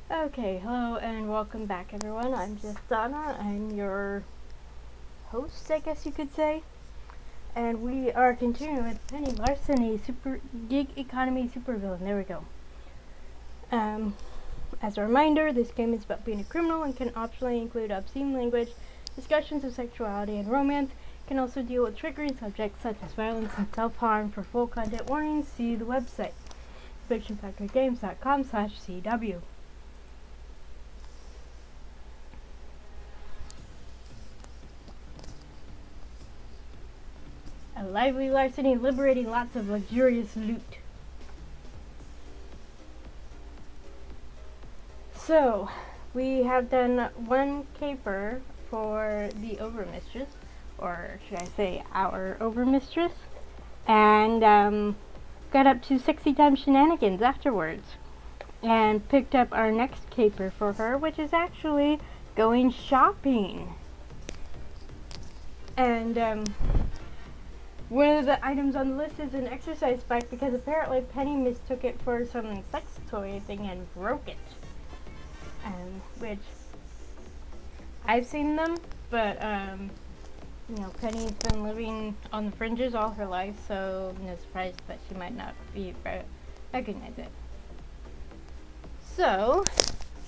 Okay, hello and welcome back everyone. I'm just Donna. I'm your host, I guess you could say. And we are continuing with Penny Larceny, Economy Supervillain. There we go. As a reminder, this game is about being a criminal and can optionally include obscene language, discussions of sexuality and romance. It can also deal with triggering subjects such as violence and self-harm. For full content warnings, see the website, fictionfactorygames.com/CW. A lively larceny liberating lots of luxurious loot. So, we have done one caper for the overmistress, or should I say our overmistress, and got up to 60 times shenanigans afterwards, and picked up our next caper for her, which is actually going shopping. And one of the items on the list is an exercise bike because apparently Penny mistook it for some sex toy thing and broke it. Which I've seen them, but Penny's been living on the fringes all her life, so no surprise that she might not recognize it. So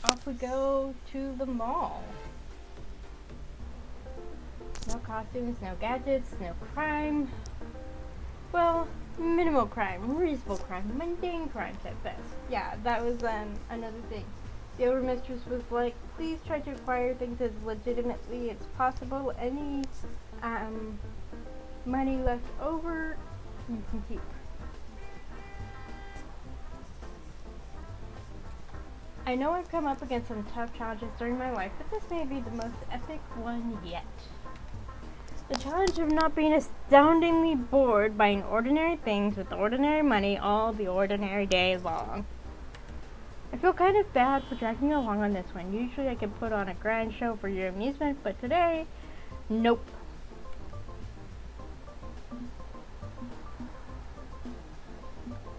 off we go to the mall. No costumes, no gadgets, no crime. Well, minimal crime, reasonable crime, mundane crimes at best. Yeah, that was another thing. The overmistress was like, please try to acquire things as legitimately as possible. Any money left over, you can keep. I know I've come up against some tough challenges during my life, but this may be the most epic one yet. The challenge of not being astoundingly bored by ordinary things with ordinary money all the ordinary day long. I feel kind of bad for dragging along on this one. Usually I can put on a grand show for your amusement, but today, nope.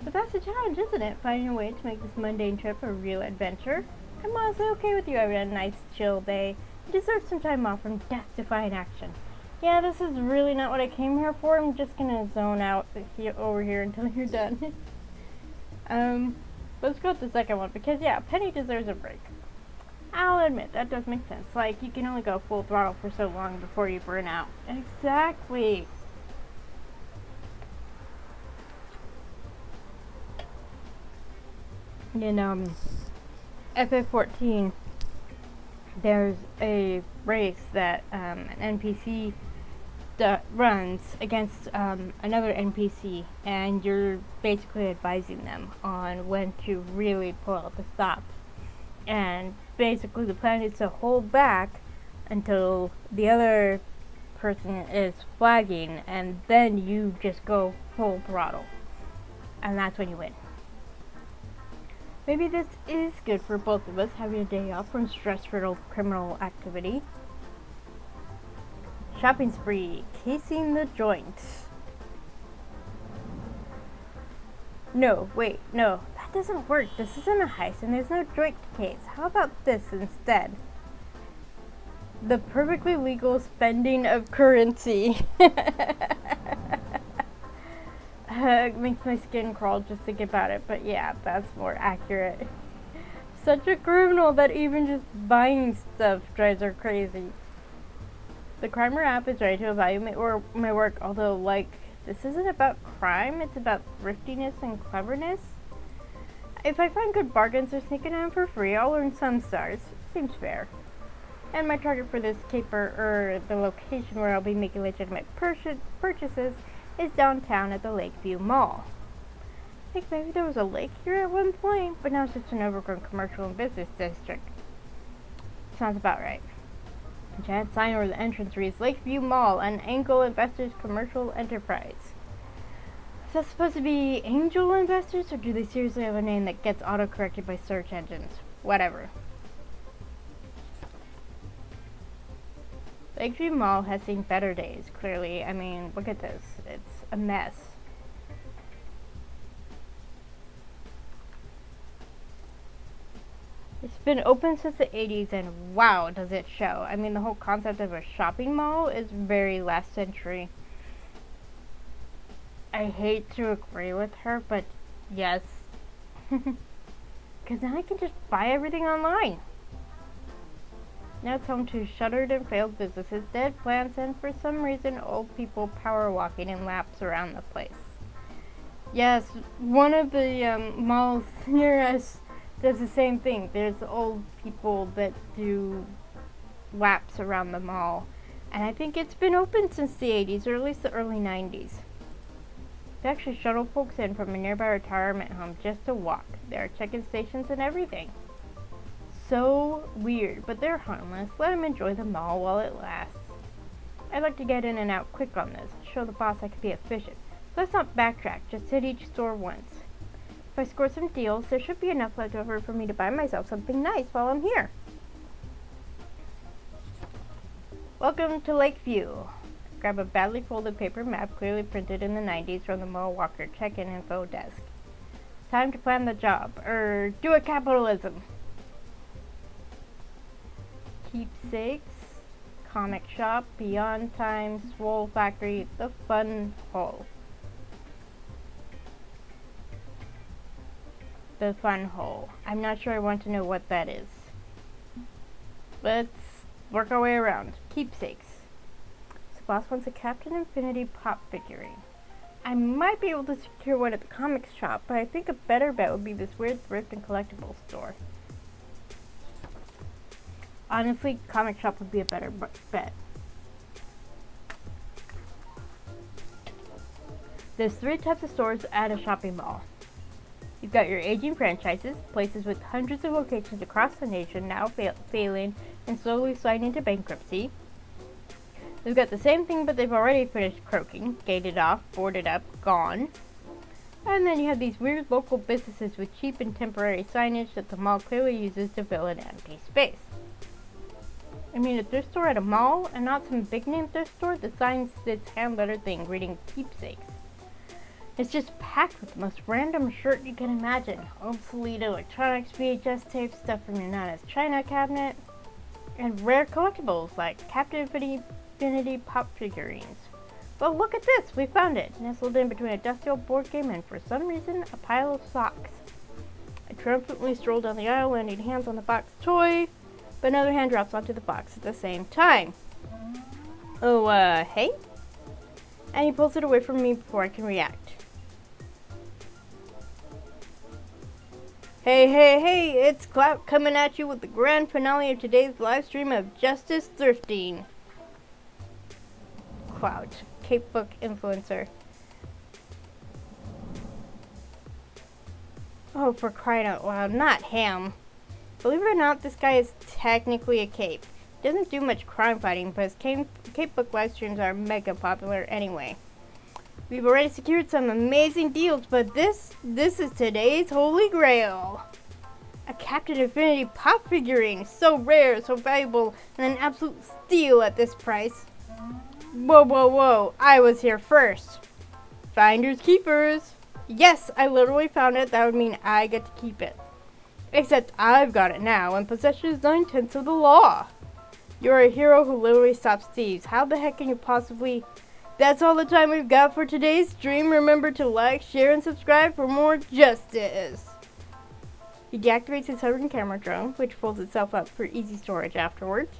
But that's the challenge, isn't it? Finding a way to make this mundane trip a real adventure. I'm honestly okay with you having a nice chill day. You deserve some time off from death-defying action. Yeah, this is really not what I came here for. I'm just gonna zone out over here until you're done. Let's go with the second one because, yeah, Penny deserves a break. I'll admit, that does make sense. Like, you can only go full throttle for so long before you burn out. Exactly. In FF14, there's a race that an NPC runs against another NPC, and you're basically advising them on when to really pull out the stops. And basically the plan is to hold back until the other person is flagging, and then you just go full throttle. And that's when you win. Maybe this is good for both of us, having a day off from stress-riddled criminal activity. Shopping spree, casing the joint. No, wait, no, that doesn't work. This isn't a heist and there's no joint to case. How about this instead? The perfectly legal spending of currency. It makes my skin crawl just to think about it, but yeah, that's more accurate. Such a criminal that even just buying stuff drives her crazy. The Crimer app is ready to evaluate my work, although, like, this isn't about crime, it's about thriftiness and cleverness. If I find good bargains or sneak it in for free, I'll earn some stars. Seems fair. And my target for this caper, or the location where I'll be making legitimate purchases, is downtown at the Lakeview Mall. I think maybe there was a lake here at one point, but now it's just an overgrown commercial and business district. Sounds about right. A giant sign over the entrance reads Lakeview Mall, an Angel Investors commercial enterprise. Is that supposed to be angel investors, or do they seriously have a name that gets auto-corrected by search engines? Whatever. Lakeview Mall has seen better days, clearly. I mean, look at this. It's a mess. It's been open since the 80s and wow, does it show. I mean, the whole concept of a shopping mall is very last century. I hate to agree with her, but yes. Because now I can just buy everything online. Now it's home to shuttered and failed businesses, dead plants, and for some reason, old people power walking in laps around the place. Yes, one of the malls near us does the same thing. There's old people that do laps around the mall. And I think it's been open since the 80s, or at least the early 90s. They actually shuttle folks in from a nearby retirement home just to walk. There are check-in stations and everything. So weird, but they're harmless. Let them enjoy the mall while it lasts. I'd like to get in and out quick on this. Show the boss I can be efficient. So let's not backtrack, just hit each store once. If I score some deals, there should be enough left over for me to buy myself something nice while I'm here. Welcome to Lakeview. Grab a badly folded paper map clearly printed in the 90s from the mall walker check-in info desk. Time to plan the job, do a capitalism. Keepsakes, comic shop, Beyond Time, Swole Factory, the Fun Hole. The Fun Hole. I'm not sure I want to know what that is. Let's work our way around. Keepsakes. So boss wants a Captain Infinity pop figurine. I might be able to secure one at the comics shop, but I think a better bet would be this weird thrift and collectibles store. Honestly, comic shop would be a better bet. There's 3 types of stores at a shopping mall. You've got your aging franchises, places with hundreds of locations across the nation now failing and slowly sliding into bankruptcy. They've got the same thing, but they've already finished croaking, gated off, boarded up, gone. And then you have these weird local businesses with cheap and temporary signage that the mall clearly uses to fill an empty space. I mean, a thrift store at a mall and not some big name thrift store, the sign sits hand-lettered thing reading keepsakes. It's just packed with the most random shirt you can imagine. Obsolete electronics, VHS tapes, stuff from your Nana's china cabinet, and rare collectibles like Captain Infinity pop figurines. But look at this, we found it, nestled in between a dusty old board game and, for some reason, a pile of socks. I triumphantly stroll down the aisle, landing hands on the box toy, but another hand drops onto the box at the same time. Oh, hey? And he pulls it away from me before I can react. Hey, it's Clout coming at you with the grand finale of today's live stream of Justice Thrifting. Clout, Cape Book influencer. Oh, for crying out loud, not him. Believe it or not, this guy is technically a cape. He doesn't do much crime fighting, but his Cape Book live streams are mega popular anyway. We've already secured some amazing deals, but this is today's holy grail. A Captain Infinity pop figurine, so rare, so valuable, and an absolute steal at this price. Whoa, I was here first. Finders keepers. Yes, I literally found it. That would mean I get to keep it. Except I've got it now, and possession is 9/10 of the law. You're a hero who literally stops thieves. How the heck can you possibly... That's all the time we've got for today's stream. Remember to like, share, and subscribe for more justice. He deactivates his hovering camera drone, which folds itself up for easy storage afterwards.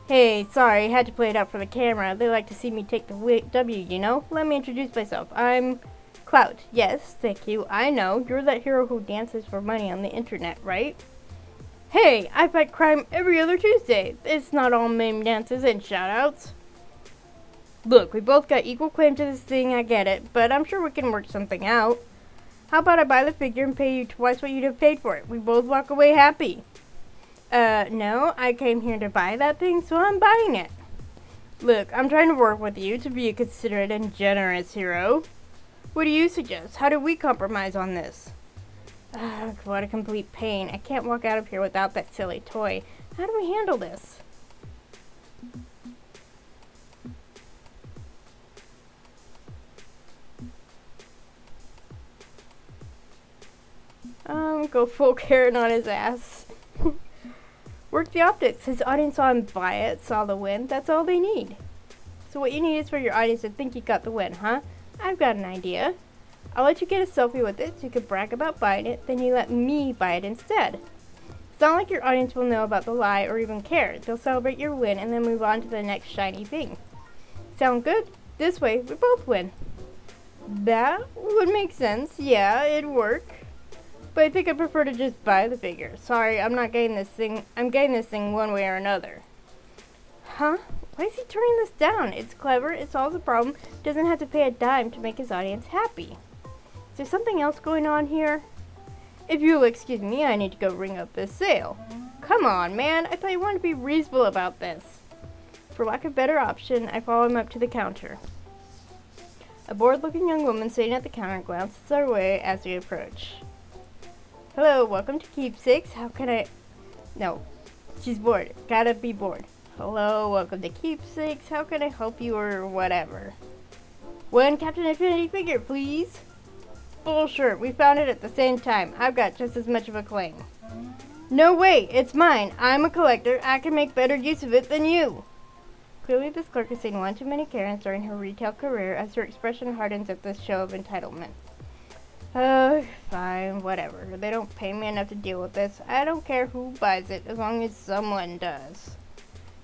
Hey, sorry, had to play it out for the camera. They like to see me take the W, you know? Let me introduce myself. I'm Clout. Yes, thank you. I know. You're that hero who dances for money on the internet, right? Hey, I fight crime every other Tuesday. It's not all meme dances and shoutouts. Look, we both got equal claim to this thing, I get it, but I'm sure we can work something out. How about I buy the figure and pay you twice what you'd have paid for it? We both walk away happy. No, I came here to buy that thing, so I'm buying it. Look, I'm trying to work with you to be a considerate and generous hero. What do you suggest? How do we compromise on this? Ugh, what a complete pain. I can't walk out of here without that silly toy. How do we handle this? Go full Karen on his ass. Work the optics. His audience saw him buy it, saw the win. That's all they need. So what you need is for your audience to think you got the win, huh? I've got an idea. I'll let you get a selfie with it so you can brag about buying it, then you let me buy it instead. It's not like your audience will know about the lie or even care. They'll celebrate your win and then move on to the next shiny thing. Sound good? This way, we both win. That would make sense. Yeah, it'd work. But I think I prefer to just buy the figure. Sorry, I'm not getting this thing. I'm getting this thing one way or another. Huh? Why is he turning this down? It's clever. It solves the problem. Doesn't have to pay a dime to make his audience happy. Is there something else going on here? If you'll excuse me, I need to go ring up this sale. Come on, man. I thought you wanted to be reasonable about this. For lack of a better option, I follow him up to the counter. A bored-looking young woman sitting at the counter glances our way as we approach. Hello, welcome to Keepsakes. How can I... No, she's bored. Gotta be bored. Hello, welcome to Keepsakes. How can I help you or whatever? One Captain Infinity figure, please. Full shirt. We found it at the same time. I've got just as much of a claim. No way, it's mine. I'm a collector. I can make better use of it than you. Clearly this clerk has seen one too many Karens during her retail career as her expression hardens at this show of entitlement. Fine, whatever. They don't pay me enough to deal with this. I don't care who buys it, as long as someone does.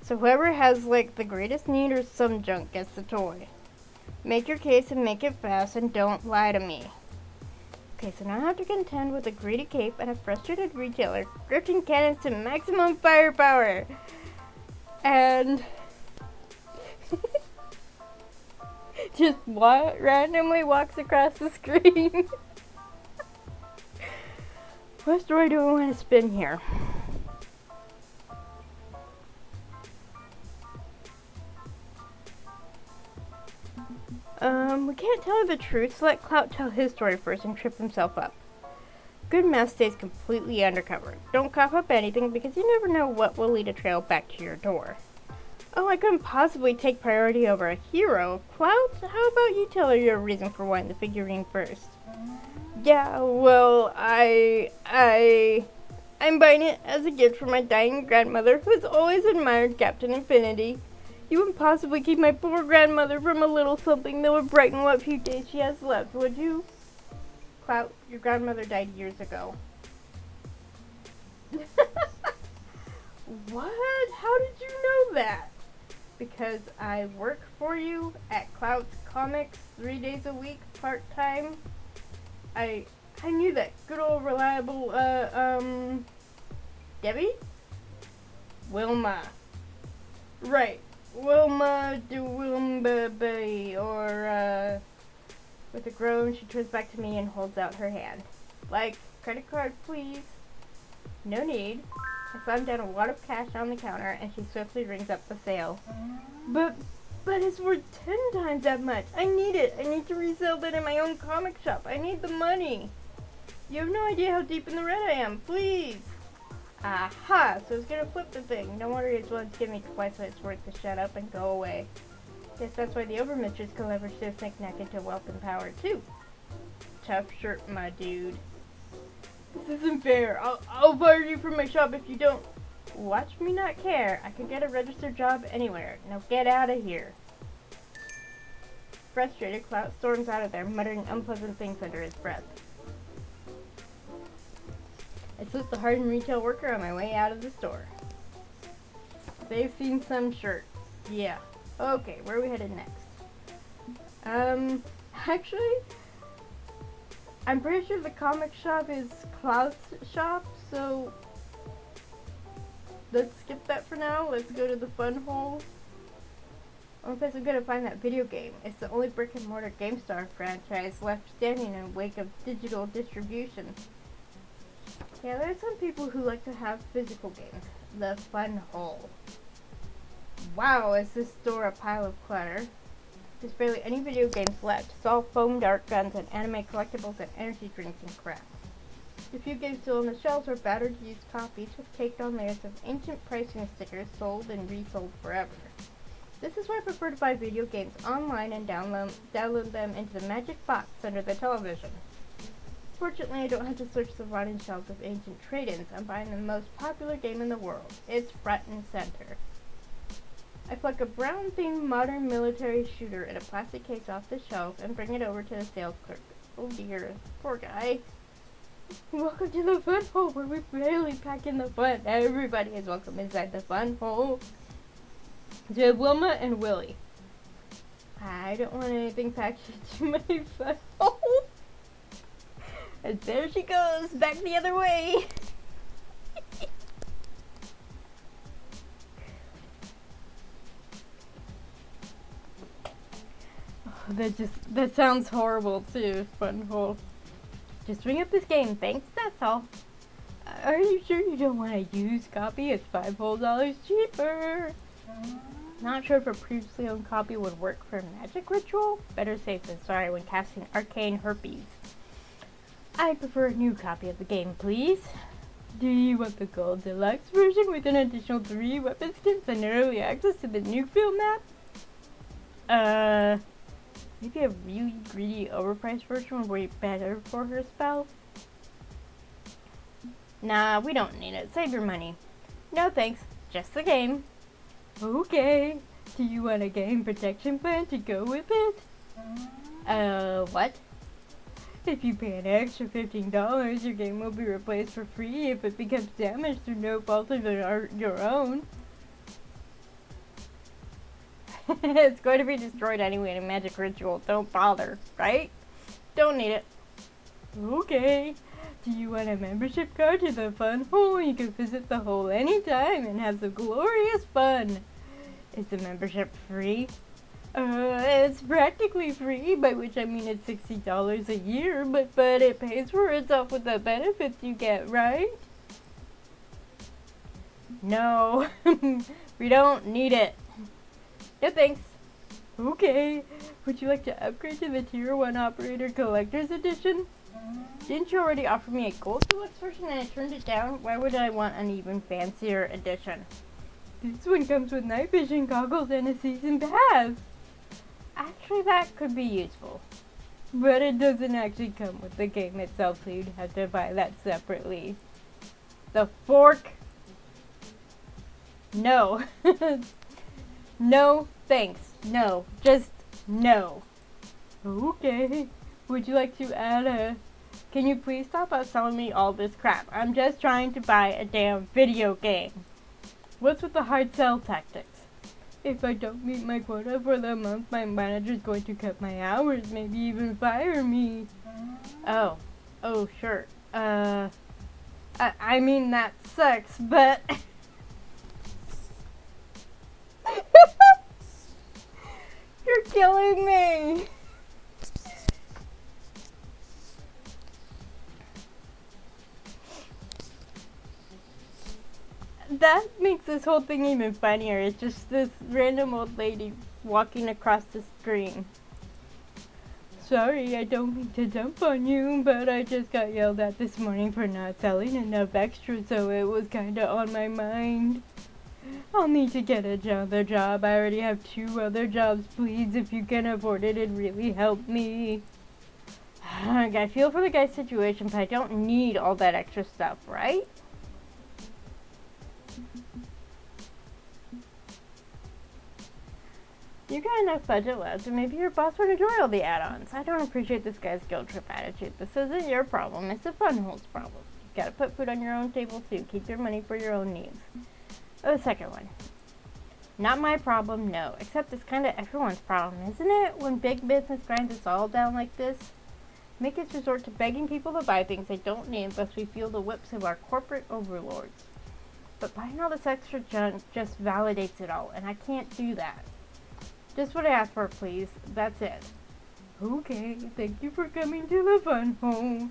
So whoever has, like, the greatest need or some junk gets the toy. Make your case and make it fast, and don't lie to me. Okay, so now I have to contend with a greedy cape and a frustrated retailer, grifting cannons to maximum firepower. And... just randomly walks across the screen. What story do I want to spin here? We can't tell her the truth, so let Clout tell his story first and trip himself up. Good math stays completely undercover. Don't cough up anything because you never know what will lead a trail back to your door. Oh, I couldn't possibly take priority over a hero. Clout, how about you tell her your reason for wanting the figurine first? Yeah, well, I'm buying it as a gift for my dying grandmother, who has always admired Captain Infinity. You wouldn't possibly keep my poor grandmother from a little something that would brighten what few days she has left, would you? Clout, your grandmother died years ago. What? How did you know that? Because I work for you at Clout's Comics 3 days a week, part-time. I knew that. Good old reliable, Debbie? Wilma. Right. Wilma de Wilmba, or, with a groan, she turns back to me and holds out her hand. Like, credit card, please. No need. I slam down a wad of cash on the counter, and she swiftly rings up the sale. But it's worth 10 times that much. I need it. I need to resell that in my own comic shop. I need the money. You have no idea how deep in the red I am. Please. Aha, so it's gonna flip the thing. No wonder he's willing to give me twice what it's worth to shut up and go away. Guess that's why the overmistress can leverage their knick-knack into wealth and power, too. Tough shirt, my dude. This isn't fair. I'll fire you from my shop if you don't. Watch me not care. I could get a registered job anywhere. Now get out of here. Frustrated, Clout storms out of there, muttering unpleasant things under his breath. I salute the hardened retail worker on my way out of the store. They've seen some shirt. Yeah. Okay, where are we headed next? Actually, I'm pretty sure the comic shop is Clout's shop, so let's skip that for now. Let's go to the fun hole. Only place I'm gonna find that video game. It's the only brick and mortar GameStar franchise left standing in wake of digital distribution. Yeah, there are some people who like to have physical games. The fun hole. Wow, is this store a pile of clutter? There's barely any video games left. It's all foam dart guns and anime collectibles and energy drinks and crap. The few games still on the shelves are battered used copies with caked on layers of ancient pricing stickers sold and resold forever. This is why I prefer to buy video games online and download them into the magic box under the television. Fortunately, I don't have to search the rotting shelves of ancient trade-ins. I'm buying the most popular game in the world. It's front and center. I pluck a brown-themed modern military shooter in a plastic case off the shelf and bring it over to the sales clerk. Oh dear, poor guy. Welcome to the fun hole where we barely pack in the fun. Everybody is welcome inside the fun hole. To Wilma and Willie. I don't want anything packed into my fun hole. And there she goes, back the other way. That sounds horrible too, fun hole. Just bring up this game, thanks, that's all. Are you sure you don't want a used copy? It's $5 whole cheaper. Not sure if a previously owned copy would work for a magic ritual? Better safe than sorry when casting arcane herpes. I prefer a new copy of the game, please. Do you want the gold deluxe version with an additional 3 weapon skins and early access to the new film map? Maybe a really greedy, overpriced version would be better for her spell? Nah, we don't need it. Save your money. No thanks, just the game. Okay. Do you want a game protection plan to go with it? What? If you pay an extra $15, your game will be replaced for free if it becomes damaged through no fault of your own. It's going to be destroyed anyway in a magic ritual. Don't bother, right? Don't need it. Okay. Do you want a membership card to the fun hole? You can visit the hole anytime and have some glorious fun. Is the membership free? It's practically free, by which I mean it's $60 a year, but it pays for itself with the benefits you get, right? No, we don't need it. No thanks. Okay, would you like to upgrade to the Tier 1 Operator Collector's Edition? Didn't you already offer me a gold deluxe version and I turned it down? Why would I want an even fancier edition? This one comes with night vision goggles and a season pass. Actually, that could be useful. But it doesn't actually come with the game itself, so you'd have to buy that separately. The fork? No. No, thanks. No. Just no. Okay. Would you like to add a... Can you please stop selling me all this crap? I'm just trying to buy a damn video game. What's with the hard sell tactics? If I don't meet my quota for the month, my manager's going to cut my hours, maybe even fire me. Oh, sure. I mean, that sucks, but... You're killing me! That makes this whole thing even funnier. It's just this random old lady walking across the screen. Sorry, I don't mean to dump on you, but I just got yelled at this morning for not selling enough extra, so it was kinda on my mind. I'll need to get another job. I already have 2 other jobs, please. If you can afford it, it'd really help me. I feel for the guy's situation, but I don't need all that extra stuff, right? You got enough budget left, and maybe your boss would enjoy all the add-ons. I don't appreciate this guy's guilt trip attitude. This isn't your problem, it's the fun hole's problem. You gotta put food on your own table too. Keep your money for your own needs. Oh, the second one. Not my problem, no. Except it's kinda everyone's problem, isn't it? When big business grinds us all down like this. Make us resort to begging people to buy things they don't need lest we feel the whips of our corporate overlords. But buying all this extra junk just validates it all, and I can't do that. Just what I asked for, please. That's it. Okay, thank you for coming to the fun hole.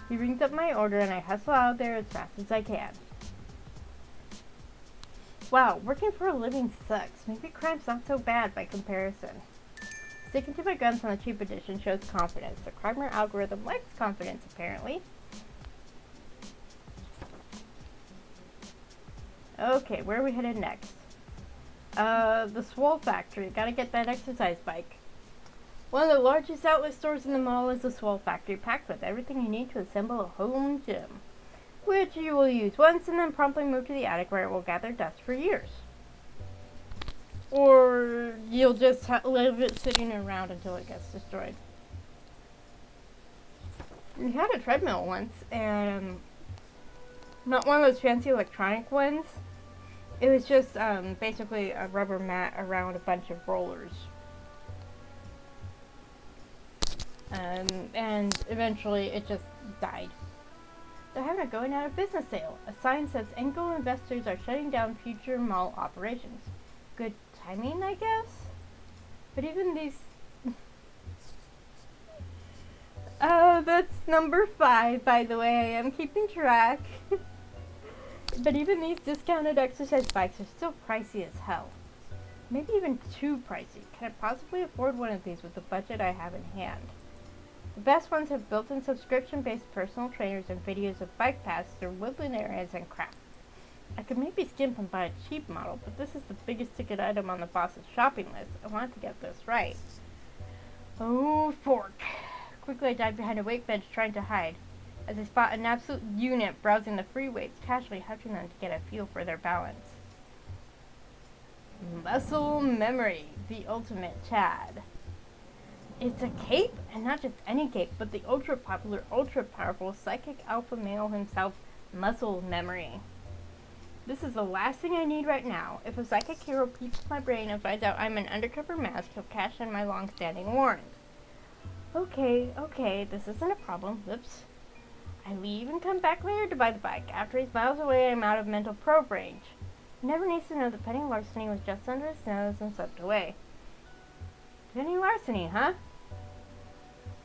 He rings up my order and I hustle out there as fast as I can. Wow, working for a living sucks. Maybe crime's not so bad by comparison. Sticking to my guns on the cheap edition shows confidence. The crimer algorithm likes confidence, apparently. Okay, where are we headed next? The Swole Factory. Gotta get that exercise bike. One of the largest outlet stores in the mall is a swell factory packed with everything you need to assemble a home gym, which you will use once and then promptly move to the attic where it will gather dust for years. Or you'll just leave it sitting around until it gets destroyed. We had a treadmill once, and not one of those fancy electronic ones. It was just basically a rubber mat around a bunch of rollers. And eventually it just died. They're having a going out of business sale. A sign says angel investors are shutting down future mall operations. Good timing, I guess? But even these... Oh, that's number 5, by the way. I'm keeping track. But even these discounted exercise bikes are still pricey as hell. Maybe even too pricey. Can I possibly afford one of these with the budget I have in hand? The best ones have built-in subscription-based personal trainers and videos of bike paths through woodland areas and crap. I could maybe skimp and buy a cheap model, but this is the biggest ticket item on the boss's shopping list. I want to get this right. Oh, fork. Quickly I dive behind a weight bench trying to hide, as I spot an absolute unit browsing the free weights, casually touching them to get a feel for their balance. Muscle Memory, the ultimate Chad. It's a cape, and not just any cape, but the ultra-popular, ultra-powerful psychic alpha male himself, Muscle Memory. This is the last thing I need right now. If a psychic hero peeps my brain and finds out I'm an undercover mask, he'll cash in my long-standing warrant. Okay, this isn't a problem. Whoops. I leave and come back later to buy the bike. After he's miles away, I'm out of mental probe range. He never needs to know that Penny Larceny was just under his nose and slipped away. Penny Larceny, huh?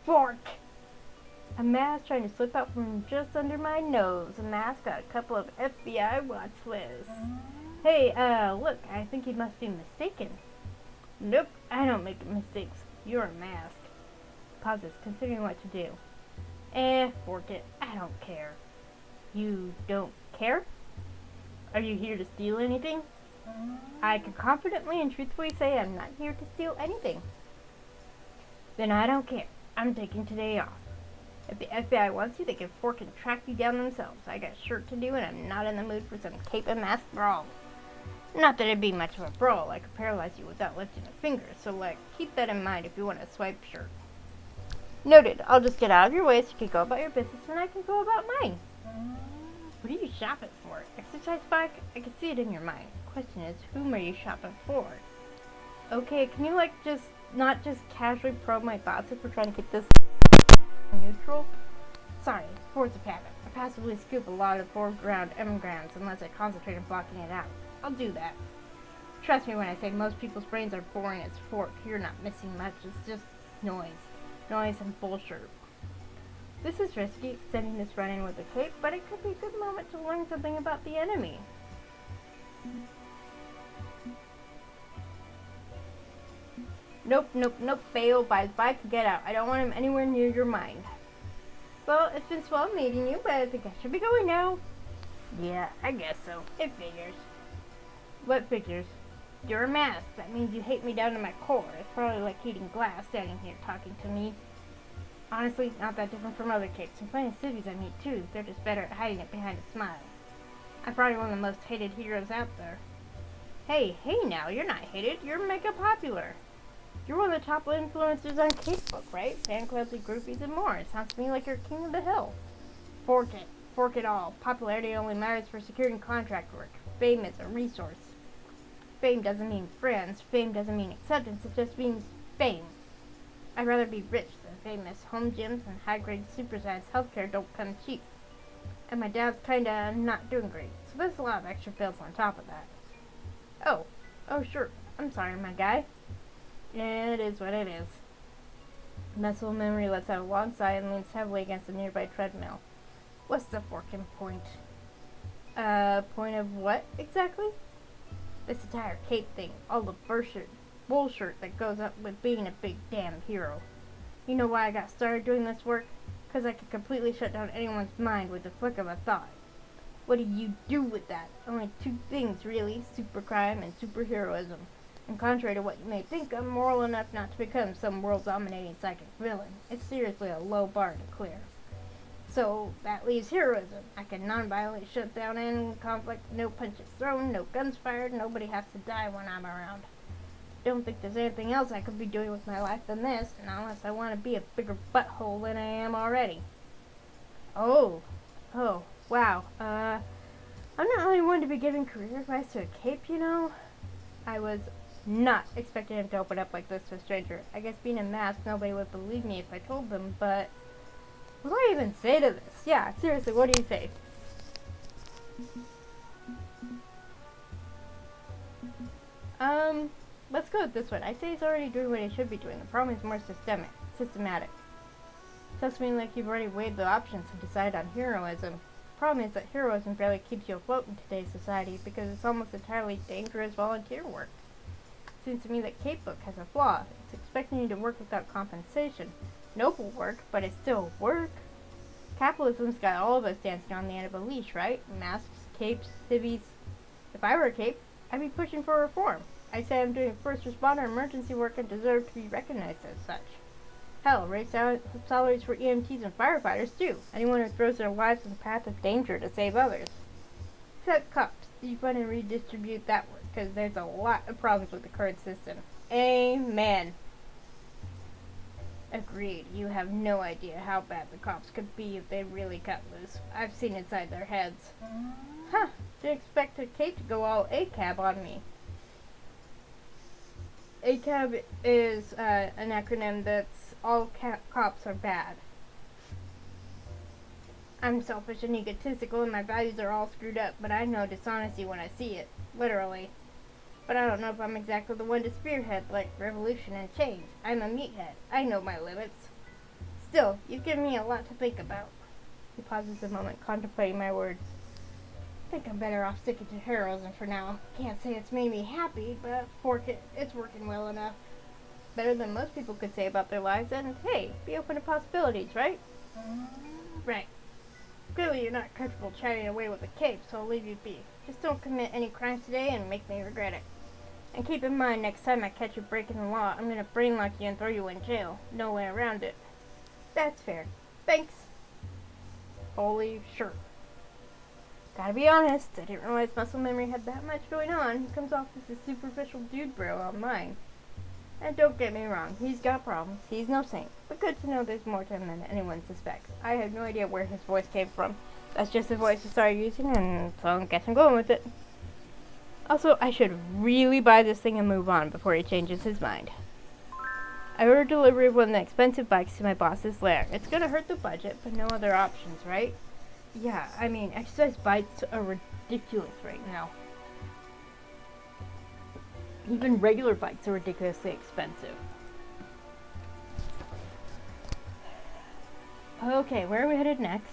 Fork! A mask trying to slip out from just under my nose. A mask got a couple of FBI watch lists. Hey, look, I think you must be mistaken. Nope, I don't make mistakes. You're a mask. Pauses, considering what to do. Fork it. I don't care. You don't care? Are you here to steal anything? I can confidently and truthfully say I'm not here to steal anything. Then I don't care. I'm taking today off. If the FBI wants you, they can fork and track you down themselves. I got shirk to do and I'm not in the mood for some cape and mask brawl. Not that it'd be much of a brawl. I could paralyze you without lifting a finger, so keep that in mind if you want to swipe shirt. Noted. I'll just get out of your way so you can go about your business and I can go about mine. What are you shopping for? Exercise bike? I can see it in your mind. Question is, whom are you shopping for? Okay, can you not just casually probe my thoughts if we're trying to keep this neutral? Sorry, force of habit. I passively scoop a lot of foreground emigrants unless I concentrate on blocking it out. I'll do that. Trust me when I say most people's brains are boring as fork. You're not missing much. It's just noise. Noise and bullshit. This is risky, extending this run-in with a cape, but it could be a good moment to learn something about the enemy. Nope, fail, buy his bike and get out. I don't want him anywhere near your mind. Well, it's been swell meeting you, but I think I should be going now. Yeah, I guess so. It figures. What figures? You're a mask. That means you hate me down to my core. It's probably like eating glass standing here talking to me. Honestly, not that different from other capes. And plenty of civvies I meet too. They're just better at hiding it behind a smile. I'm probably one of the most hated heroes out there. Hey now, you're not hated. You're mega popular. You're one of the top influencers on Facebook, right? Fan clubs and groupies and more. It sounds to me like you're king of the hill. Fork it. Fork it all. Popularity only matters for securing contract work. Fame is a resource. Fame doesn't mean friends. Fame doesn't mean acceptance. It just means fame. I'd rather be rich than famous. Home gyms and high-grade supersized healthcare don't come cheap. And my dad's kinda not doing great. So there's a lot of extra bills on top of that. Oh, sure. I'm sorry, my guy. It is what it is. Muscle Memory lets out a long sigh and leans heavily against a nearby treadmill. What's the forking point? Point of what, exactly? This entire cape thing. All the bullshit that goes up with being a big damn hero. You know why I got started doing this work? Because I could completely shut down anyone's mind with the flick of a thought. What do you do with that? Only two things, really. Supercrime and superheroism. And contrary to what you may think, I'm moral enough not to become some world-dominating psychic villain. It's seriously a low bar to clear. So that leaves heroism. I can non-violently shut down any conflict, no punches thrown, no guns fired, nobody has to die when I'm around. Don't think there's anything else I could be doing with my life than this, and unless I want to be a bigger butthole than I am already. Oh, wow. I'm not really one to be giving career advice to a cape, you know. I was not expecting him to open up like this to a stranger. I guess being a mask, nobody would believe me if I told them, but what do I even say to this? Yeah, seriously, what do you say? Let's go with this one. I say he's already doing what he should be doing. The problem is more systematic. Doesn't mean like you've already weighed the options and decided on heroism. The problem is that heroism barely keeps you afloat in today's society because it's almost entirely dangerous volunteer work. It seems to me that Cape Book has a flaw. It's expecting you to work without compensation. Noble work, but it's still work. Capitalism's got all of us dancing on the end of a leash, right? Masks, capes, civvies. If I were a cape, I'd be pushing for reform. I say I'm doing first responder emergency work and deserve to be recognized as such. Hell, raise salaries for EMTs and firefighters too. Anyone who throws their lives in the path of danger to save others. Except cops. Defund and redistribute that work, because there's a lot of problems with the current system. Amen. Agreed. You have no idea how bad the cops could be if they really cut loose. I've seen inside their heads. Huh. Didn't expect a cape to go all ACAB on me. ACAB is an acronym that's all cops are bad. I'm selfish and egotistical and my values are all screwed up, but I know dishonesty when I see it. Literally. But I don't know if I'm exactly the one to spearhead like revolution and change. I'm a meathead. I know my limits. Still, you've given me a lot to think about. He pauses a moment, contemplating my words. I think I'm better off sticking to heroism for now. Can't say it's made me happy, but it's working well enough. Better than most people could say about their lives, and hey, be open to possibilities, right? Right. Clearly you're not comfortable chatting away with a cape, so I'll leave you be. Just don't commit any crimes today and make me regret it. And keep in mind, next time I catch you breaking the law, I'm gonna brain lock you and throw you in jail. No way around it. That's fair. Thanks. Holy sure. Gotta be honest, I didn't realize muscle memory had that much going on. He comes off as a superficial dude bro online. And don't get me wrong, he's got problems. He's no saint. But good to know there's more to him than anyone suspects. I have no idea where his voice came from. That's just the voice I started using, and so I guess I'm going with it. Also, I should really buy this thing and move on before he changes his mind. I ordered delivery of one of the expensive bikes to my boss's lair. It's gonna hurt the budget, but no other options, right? Yeah, I mean, exercise bikes are ridiculous right now. Even regular bikes are ridiculously expensive. Okay, where are we headed next?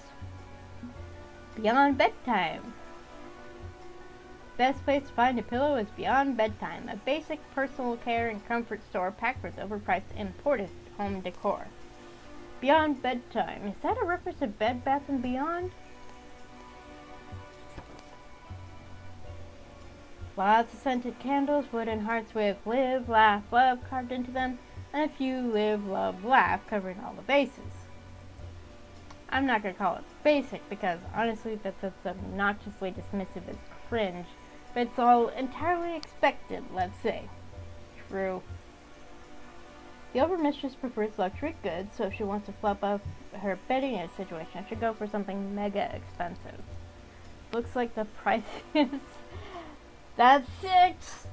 Beyond Bedtime. Best place to find a pillow is Beyond Bedtime, a basic personal care and comfort store packed with overpriced imported home decor. Beyond Bedtime, is that a reference to Bed Bath & Beyond? Lots of scented candles, wooden hearts with live, laugh, love carved into them, and a few live, love, laugh covering all the bases. I'm not going to call it basic because honestly that's as obnoxiously dismissive as cringe, but it's all entirely expected, let's say. True. The overmistress prefers luxury goods, so if she wants to flop up her bedding in a situation, she should go for something mega expensive. Looks like the price is... That's six!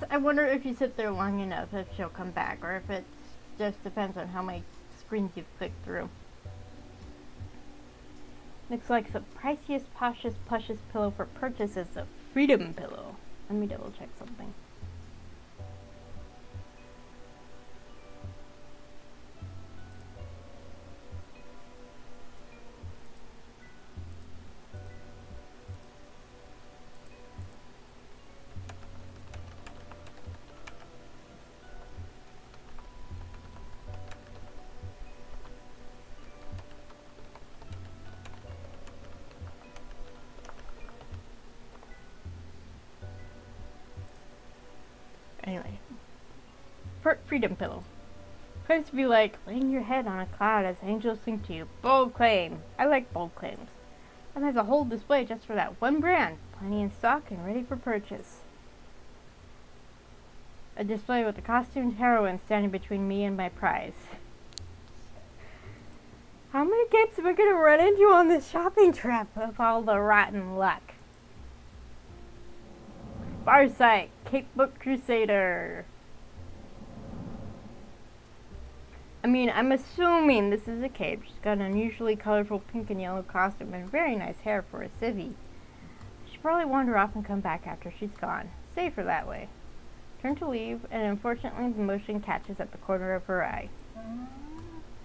I wonder if you sit there long enough if she'll come back, or if it just depends on how many screens you've clicked through. Looks like the priciest, poshest, plushest pillow for purchase is the Freedom Pillow. Let me double check something. Anyway, freedom pillow. Claims to be like laying your head on a cloud as angels sing to you. Bold claim. I like bold claims. And there's a whole display just for that one brand. Plenty in stock and ready for purchase. A display with a costumed heroine standing between me and my prize. How many capes am I going to run into on this shopping trip of all the rotten luck? Farsight, Cape Book Crusader. I mean, I'm assuming this is a cape. She's got an unusually colorful pink and yellow costume and very nice hair for a civvy. She'll probably wander off and come back after she's gone. Safer that way. Turn to leave, and unfortunately the motion catches at the corner of her eye.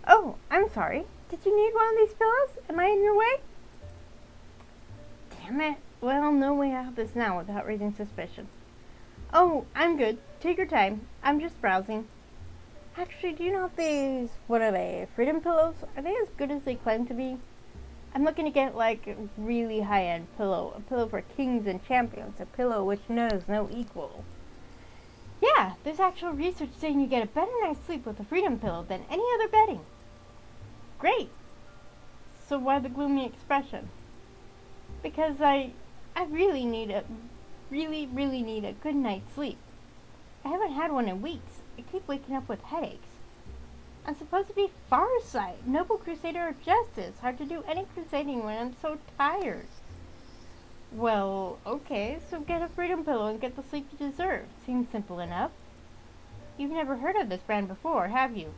Oh, I'm sorry. Did you need one of these pillows? Am I in your way? Damn it. Well, no way out of this now without raising suspicion. Oh, I'm good. Take your time. I'm just browsing. Actually, do you know if these, what are they, freedom pillows? Are they as good as they claim to be? I'm looking to get like a really high-end pillow. A pillow for kings and champions. A pillow which knows no equal. Yeah, there's actual research saying you get a better night's sleep with a freedom pillow than any other bedding. Great. So why the gloomy expression? Because I really need a good night's sleep. I haven't had one in weeks. I keep waking up with headaches. I'm supposed to be Farsight, noble crusader of justice. Hard to do any crusading when I'm so tired. Well, okay, so get a freedom pillow and get the sleep you deserve. Seems simple enough. You've never heard of this brand before, have you?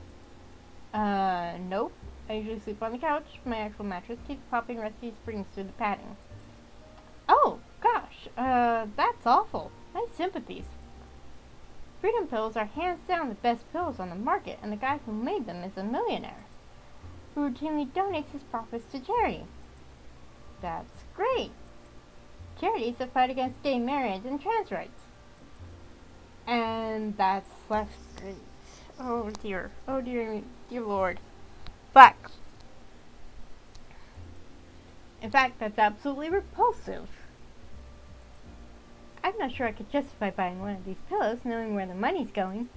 Nope. I usually sleep on the couch. My actual mattress keeps popping rusty springs through the padding. Oh, gosh, that's awful. My sympathies. Freedom pillows are hands down the best pillows on the market, and the guy who made them is a millionaire who routinely donates his profits to charity. That's great. Charities that fight against gay marriage and trans rights. And that's less great. Oh dear. Oh dear Lord. But in fact, that's absolutely repulsive. I'm not sure I could justify buying one of these pillows knowing where the money's going.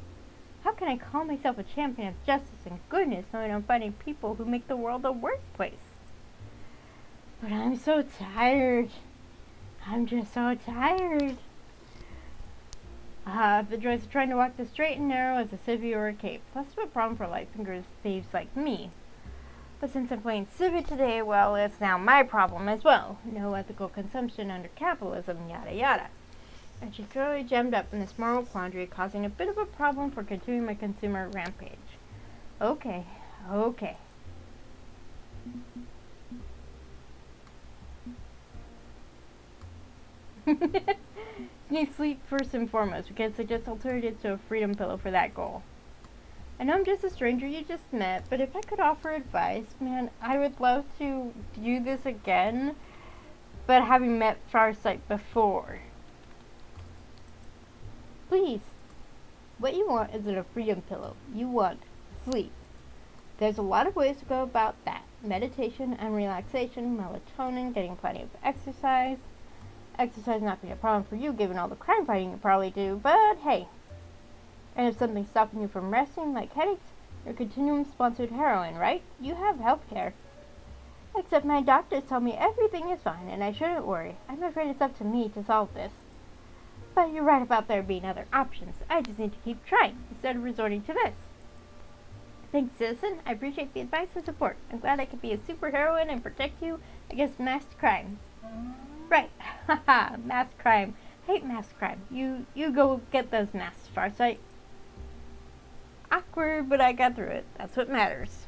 How can I call myself a champion of justice and goodness knowing I'm fighting people who make the world a worse place? But I'm so tired. I'm just so tired. The joys of trying to walk the straight and narrow as a civvy or a cape. Less of a problem for light fingers thieves like me. But since I'm playing civvy today, well, it's now my problem as well. No ethical consumption under capitalism, yada yada. And she's thoroughly jammed up in this moral quandary, causing a bit of a problem for continuing my consumer rampage. Okay. Need sleep first and foremost. We can suggest alternatives to a freedom pillow for that goal. I know I'm just a stranger you just met, but if I could offer advice, man, I would love to do this again, but having met Farsight before. Please, what you want isn't a freedom pillow. You want sleep. There's a lot of ways to go about that. Meditation and relaxation, melatonin, getting plenty of exercise. Exercise not being a problem for you given all the crime fighting you probably do, but hey. And if something's stopping you from resting, like headaches, you're Continuum-sponsored heroin, right? You have health care. Except my doctors tell me everything is fine and I shouldn't worry. I'm afraid it's up to me to solve this. But you're right about there being other options. I just need to keep trying instead of resorting to this. Thanks, citizen. I appreciate the advice and support. I'm glad I could be a superheroine and protect you against mass crime. Right. Haha, mass crime. Hate mass crime. You go get those masks, Farsight. Awkward, but I got through it. That's what matters.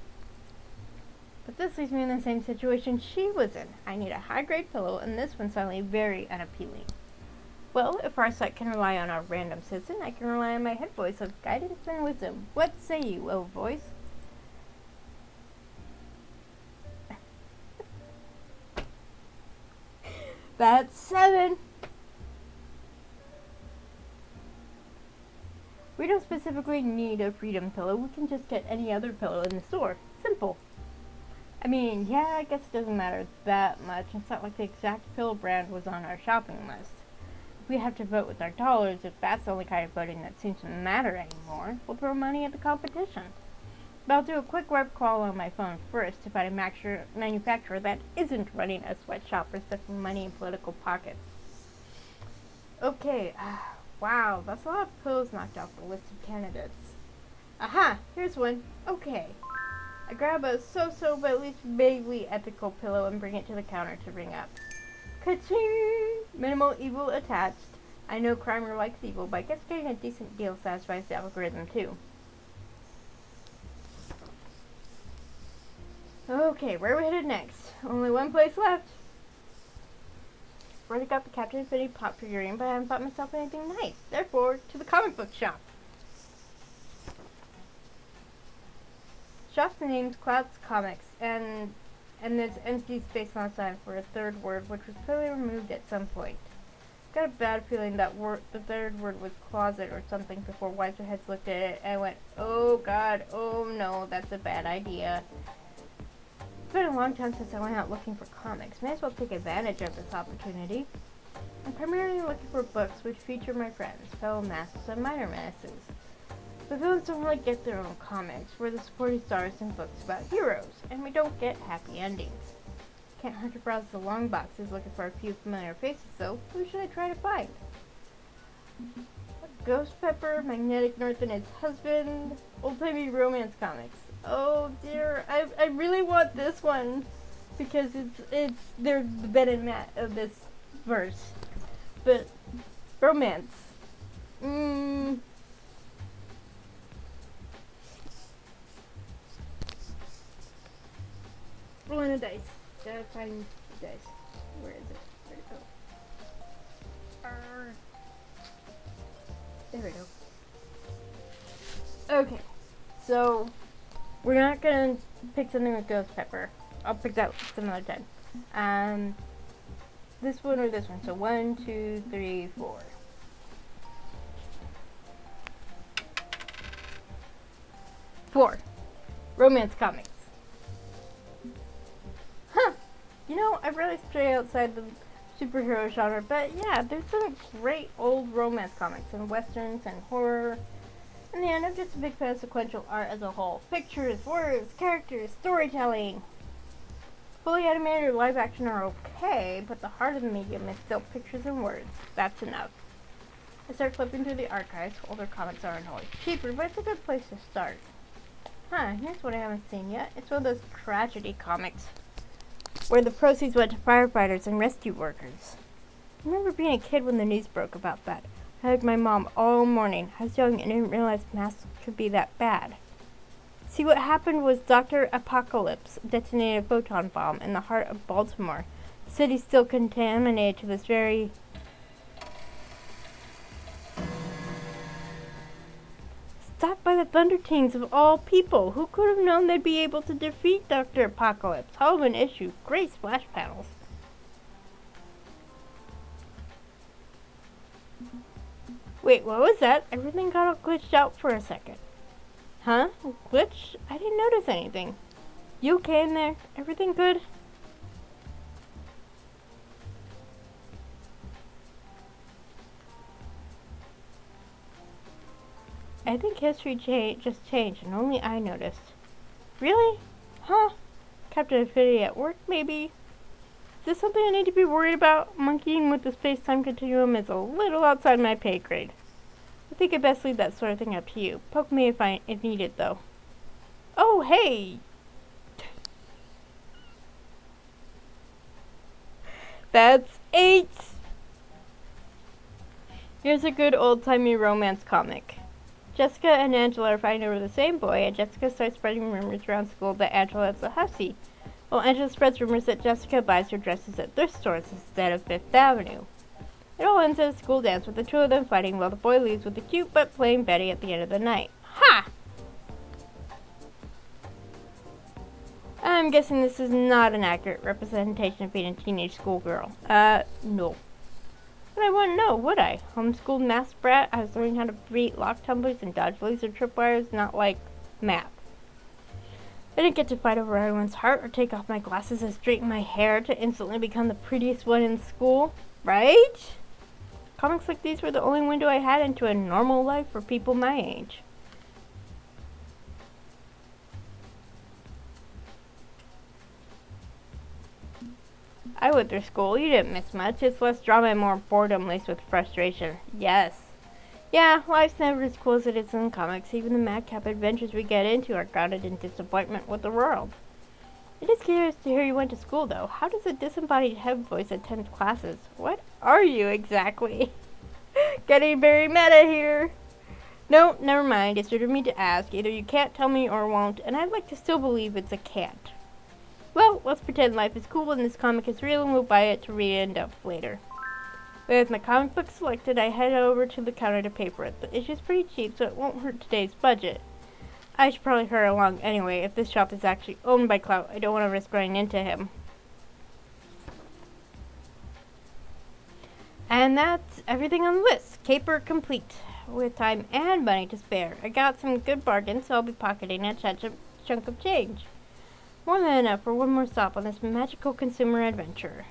But this leaves me in the same situation she was in. I need a high-grade pillow, and this one's suddenly very unappealing. Well, if Farsight can rely on our random citizen, I can rely on my head voice of guidance and wisdom. What say you, O voice? That's 7. We don't specifically need a freedom pillow. We can just get any other pillow in the store. Simple. I mean, yeah, I guess it doesn't matter that much. It's not like the exact pillow brand was on our shopping list. We have to vote with our dollars if that's the only kind of voting that seems to matter anymore. We'll throw money at the competition. But I'll do a quick web call on my phone first to find a manufacturer that isn't running a sweatshop or stuffing money in political pockets. Okay, wow, that's a lot of pillows knocked off the list of candidates. Aha, here's one. Okay. I grab a so-so but at least vaguely ethical pillow and bring it to the counter to ring up. Ka-ching! Minimal evil attached. I know Crimer likes evil, but I guess getting a decent deal satisfies the algorithm too. Okay, where are we headed next? Only one place left. Already got the Captain Penny pop figurine, but I haven't bought myself anything nice. Therefore, to the comic book shop. Shop's name's Cloud's Comics, and there's empty space on the sign for a third word, which was clearly removed at some point. Got a bad feeling that the third word was closet or something before wiser heads looked at it and went, oh god, oh no, that's a bad idea. It's been a long time since I went out looking for comics. May as well take advantage of this opportunity. I'm primarily looking for books which feature my friends, fellow masters, and minor menaces. The villains don't really get their own comics. We're the supporting stars in books about heroes, and we don't get happy endings. Can't hurt to browse the long boxes looking for a few familiar faces, though. Who should I try to find? Ghost Pepper, Magnetic North and his husband, old-timey romance comics. Oh dear, I really want this one because they're the Ben and Matt of this verse. But romance. Rolling a dice. Gotta find the dice. Where is it? Where'd it go? There we go. Okay, so we're not gonna pick something with Ghost Pepper. I'll pick that some other time. This one or this one. So 1, 2, 3, 4. Four. Romance comics. Huh. You know, I really stray outside the superhero genre, but yeah, there's some great old romance comics and westerns and horror. In the end, I'm just a big fan of sequential art as a whole. Pictures, words, characters, storytelling. Fully animated or live action are okay, but the heart of the medium is still pictures and words. That's enough. I start flipping through the archives. Older comics aren't always cheaper, but it's a good place to start. Here's what I haven't seen yet. It's one of those tragedy comics where the proceeds went to firefighters and rescue workers. I remember being a kid when the news broke about that. I hugged my mom all morning. I was young and didn't realize masks could be that bad. See, what happened was Dr. Apocalypse detonated a photon bomb in the heart of Baltimore. The city's still contaminated to this very... Stopped by the Thunder Kings of all people. Who could have known they'd be able to defeat Dr. Apocalypse? Hell of an issue. Great splash panels. Wait, what was that? Everything got all glitched out for a second. Huh? Glitch? I didn't notice anything. You okay in there? Everything good? I think history just changed and only I noticed. Really? Huh? Captain Affinity at work, maybe? Is this something I need to be worried about? Monkeying with the space-time continuum is a little outside my pay grade. I think I best leave that sort of thing up to you. Poke me if needed, though. Oh, hey! That's 8! Here's a good old-timey romance comic. Jessica and Angela are fighting over the same boy, and Jessica starts spreading rumors around school that Angela is a hussy, while Angela spreads rumors that Jessica buys her dresses at thrift stores instead of Fifth Avenue. It all ends at a school dance with the two of them fighting while the boy leaves with the cute but plain Betty at the end of the night. Ha! I'm guessing this is not an accurate representation of being a teenage schoolgirl. No. But I wouldn't know, would I? Homeschooled math brat, I was learning how to beat lock tumblers and dodge laser tripwires, not like math. I didn't get to fight over everyone's heart or take off my glasses and straighten my hair to instantly become the prettiest one in school, right? Comics like these were the only window I had into a normal life for people my age. I went through school. You didn't miss much. It's less drama and more boredom laced with frustration. Yes. Yeah, life's never as cool as it is in comics. Even the madcap adventures we get into are grounded in disappointment with the world. It is curious to hear you went to school, though. How does a disembodied head voice attend classes? What are you exactly? Getting very meta here. No, never mind. It's rude of me to ask. Either you can't tell me or won't, and I'd like to still believe it's a can't. Well, let's pretend life is cool and this comic is real and we'll buy it to read it in depth later. With my comic book selected, I head over to the counter to pay for it. The issue's pretty cheap, so it won't hurt today's budget. I should probably hurry along anyway. If this shop is actually owned by Clout, I don't want to risk running into him. And that's everything on the list. Caper complete. With time and money to spare. I got some good bargains, so I'll be pocketing a chunk of change. More than enough for one more stop on this magical consumer adventure.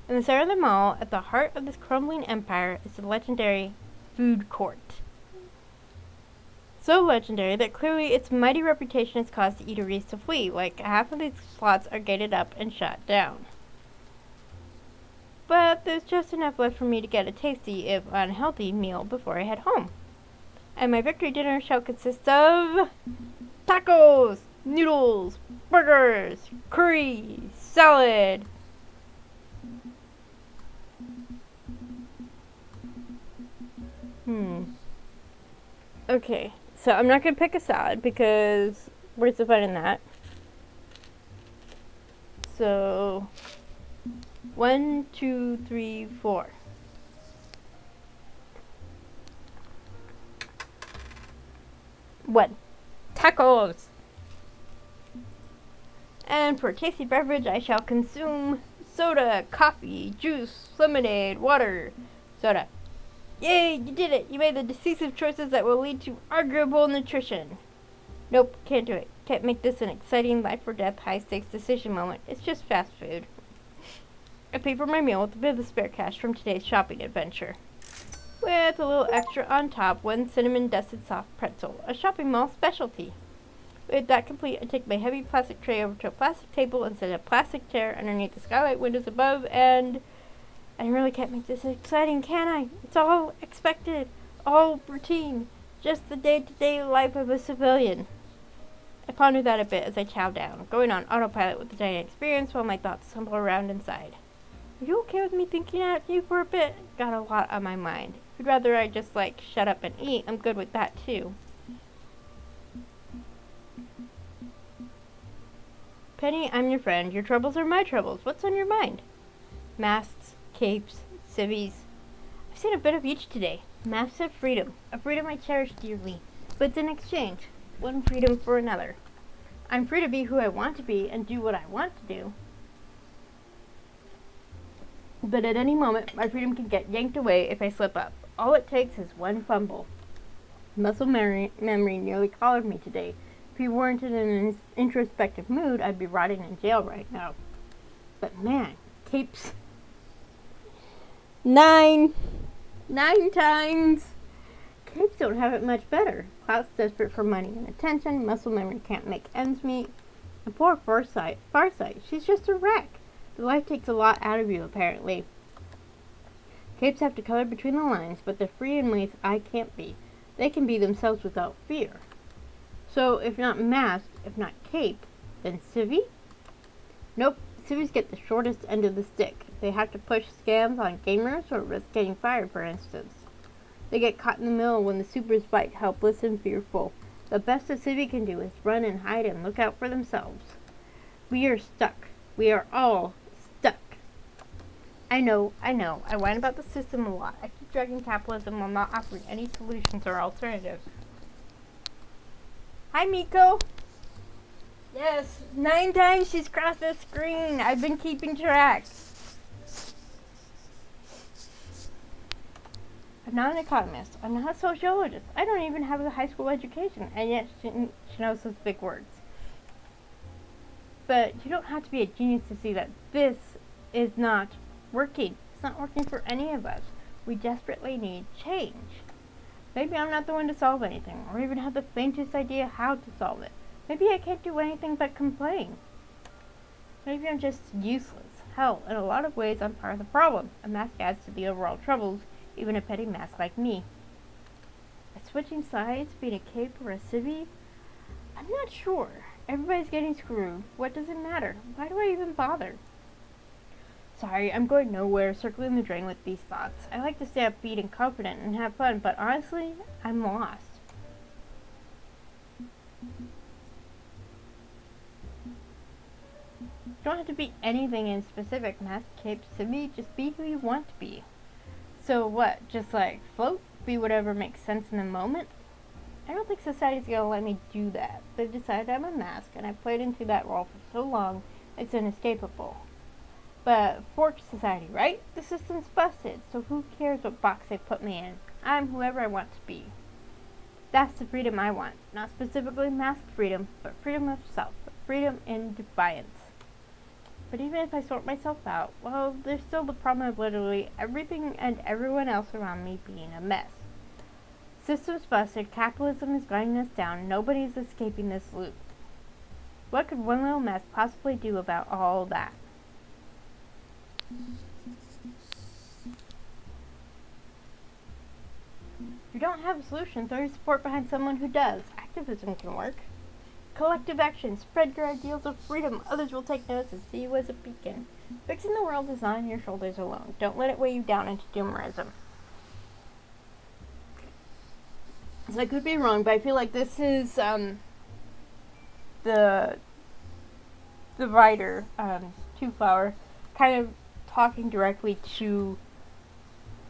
In the center of the mall, at the heart of this crumbling empire, is the legendary food court. So legendary that clearly its mighty reputation has caused the eateries to flee, like half of these slots are gated up and shut down. But there's just enough left for me to get a tasty, if unhealthy, meal before I head home. And my victory dinner shall consist of tacos, noodles, burgers, curry, salad. Okay, so I'm not going to pick a salad because where's the fun in that? So, 1, 2, 3, 4. One. Tacos! And for a tasty beverage, I shall consume soda, coffee, juice, lemonade, water, soda. Yay, you did it! You made the decisive choices that will lead to arguable nutrition. Nope, can't do it. Can't make this an exciting life or death, high stakes decision moment. It's just fast food. I pay for my meal with a bit of the spare cash from today's shopping adventure. With a little extra on top, one cinnamon dusted soft pretzel, a shopping mall specialty. With that complete, I take my heavy plastic tray over to a plastic table and set a plastic chair underneath the skylight windows above, and I really can't make this exciting, can I? It's all expected, all routine, just the day-to-day life of a civilian. I ponder that a bit as I chow down, going on autopilot with the dining experience while my thoughts stumble around inside. Are you okay with me thinking at you for a bit? Got a lot on my mind. If you'd rather I just, shut up and eat, I'm good with that, too. Penny, I'm your friend. Your troubles are my troubles. What's on your mind? Masks, capes, civvies. I've seen a bit of each today. Masks of freedom. A freedom I cherish dearly. But it's in exchange. One freedom for another. I'm free to be who I want to be and do what I want to do. But at any moment, my freedom can get yanked away if I slip up. All it takes is one fumble. Muscle memory nearly collared me today. If you weren't in an introspective mood, I'd be rotting in jail right now. But man, capes. 9 times! Capes don't have it much better. Clout's desperate for money and attention. Muscle memory can't make ends meet. And poor Farsight, she's just a wreck. The life takes a lot out of you, apparently. Capes have to color between the lines, but they're free in ways I can't be. They can be themselves without fear. So, if not masked, if not cape, then civvy? Nope, civvies get the shortest end of the stick. They have to push scams on gamers or risk getting fired, for instance. They get caught in the middle when the supers bite, helpless and fearful. The best a civvy can do is run and hide and look out for themselves. We are stuck. We are all stuck. I know. I whine about the system a lot. I keep dragging capitalism while not offering any solutions or alternatives. Hi, Miko. Yes, 9 times she's crossed the screen. I've been keeping track. I'm not an economist. I'm not a sociologist. I don't even have a high school education, and yet she knows those big words. But you don't have to be a genius to see that this is not working. It's not working for any of us. We desperately need change. Maybe I'm not the one to solve anything, or even have the faintest idea how to solve it. Maybe I can't do anything but complain. Maybe I'm just useless. Hell, in a lot of ways, I'm part of the problem. A mask adds to the overall troubles, even a petty mask like me. Is switching sides, being a cape or a civvy? I'm not sure. Everybody's getting screwed. What does it matter? Why do I even bother? Sorry, I'm going nowhere, circling the drain with these thoughts. I like to stay upbeat and confident and have fun, but honestly, I'm lost. You don't have to be anything in specific, mask, cape, civvy, just be who you want to be. So what, just like float, be whatever makes sense in the moment? I don't think society's gonna let me do that. They've decided I'm a mask, and I've played into that role for so long, it's inescapable. But fork society, right? The system's busted, so who cares what box they put me in? I'm whoever I want to be. That's the freedom I want. Not specifically mask freedom, but freedom of self. Freedom in defiance. But even if I sort myself out, well, there's still the problem of literally everything and everyone else around me being a mess. System's busted, capitalism is grinding us down, nobody's escaping this loop. What could one little mess possibly do about all that? If you don't have a solution, throw your support behind someone who does. Activism can work. Collective action. Spread your ideals of freedom. Others will take notice and see you as a beacon. Fixing the world is not on your shoulders alone. Don't let it weigh you down into doomerism. So I could be wrong, but I feel like this is the writer, Two Flower, kind of talking directly to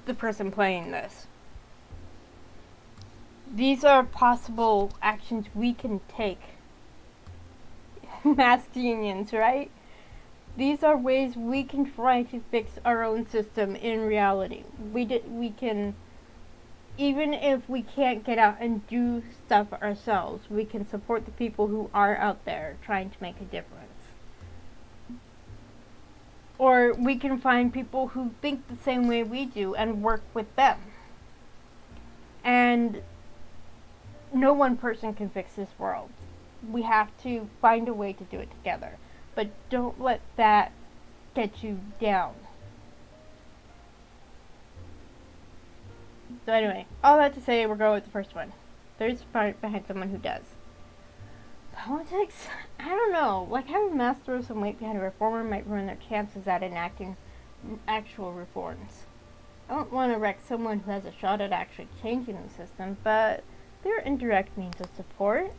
the person playing this. These are possible actions we can take. Masked unions, right? These are ways we can try to fix our own system in reality. We can, even if we can't get out and do stuff ourselves, we can support the people who are out there trying to make a difference. Or we can find people who think the same way we do and work with them. And no one person can fix this world. We have to find a way to do it together. But don't let that get you down. So anyway, all that to say, we're going with the first one. There's support behind someone who does. Politics? I don't know. Like, having a mass throw some weight behind a reformer might ruin their chances at enacting actual reforms. I don't want to wreck someone who has a shot at actually changing the system, but there are indirect means of support.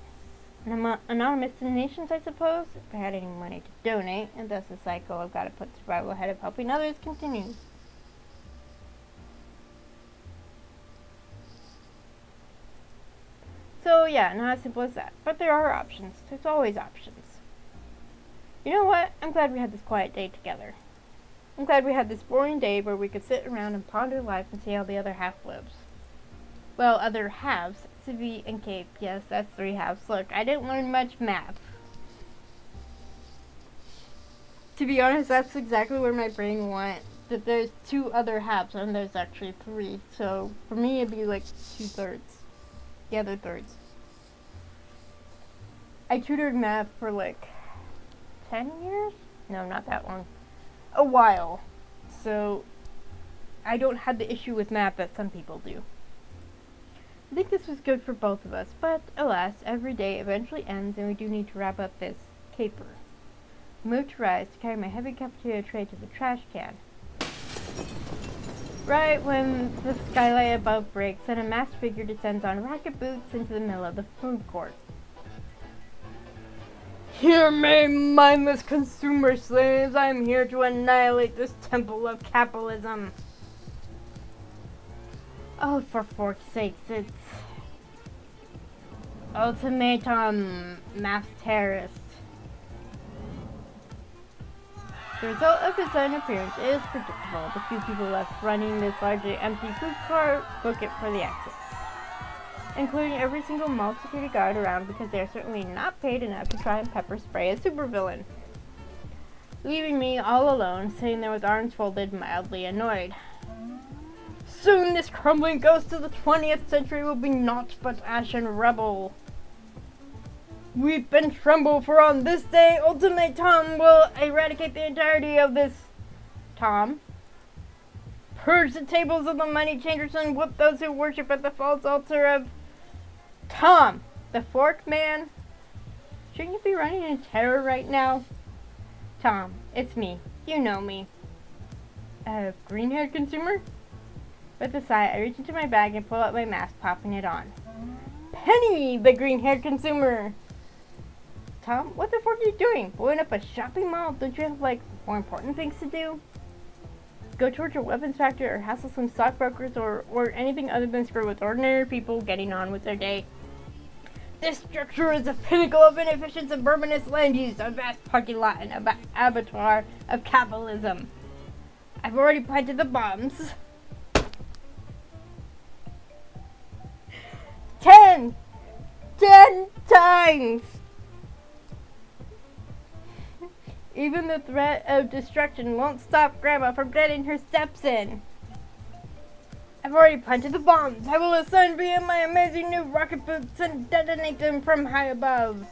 Anonymous donations, I suppose, if I had any money to donate, and thus the cycle I've got to put survival ahead of helping others continues. So yeah, not as simple as that. But there are options. There's always options. You know what? I'm glad we had this quiet day together. I'm glad we had this boring day where we could sit around and ponder life and see how the other half lives. Well, other halves. Civvy and Cape. Yes, that's 3 halves. Look, I didn't learn much math. To be honest, that's exactly where my brain went. That there's 2 other halves and there's actually 3. So for me it'd be like 2/3. The other thirds. I tutored math for like 10 years? No, not that long. A while. So I don't have the issue with math that some people do. I think this was good for both of us, but alas, every day eventually ends and we do need to wrap up this caper. I move to rise to carry my heavy cafeteria tray to the trash can. Right when the skylight above breaks and a masked figure descends on racket boots into the middle of the food court. Hear me, mindless consumer slaves, I am here to annihilate this temple of capitalism. Oh, for fork's sakes, it's ultimatum, mass terrorist. The result of his sudden appearance is predictable. The few people left running this largely empty food court book it for the exit, including every single mall security guard around because they are certainly not paid enough to try and pepper spray a supervillain. leaving me all alone, sitting there with arms folded, mildly annoyed. Soon this crumbling ghost of the 20th century will be naught but ash and rubble. Weep and tremble, for on this day, ultimate Tom will eradicate the entirety of this. Tom? Purge the tables of the money changers and whip those who worship at the false altar of Tom, the fork man. Shouldn't you be running in terror right now? Tom, it's me. You know me. A green-haired consumer? With a sigh, I reach into my bag and pull out my mask, popping it on. Penny, the green-haired consumer! Tom, what the fork are you doing? Blowing up a shopping mall? Don't you have, more important things to do? Go towards your weapons factory or hassle some stockbrokers or anything other than screw with ordinary people getting on with their day. This structure is the pinnacle of inefficient suburbanist land use, a vast parking lot and an abattoir of capitalism. I've already planted the bombs. 10 times! Even the threat of destruction won't stop Grandma from getting her steps in. I've already planted the bombs. I will ascend via my amazing new rocket boots and detonate them from high above.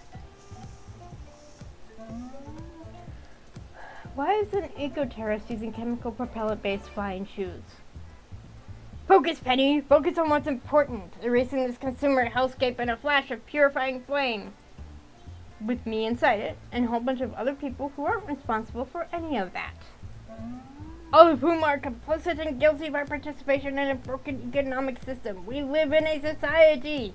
Why is an eco-terrorist using chemical propellant-based flying shoes? Focus, Penny! Focus on what's important. Erasing this consumer hellscape in a flash of purifying flame. With me inside it, and a whole bunch of other people who aren't responsible for any of that. All of whom are complicit and guilty of our participation in a broken economic system. We live in a society.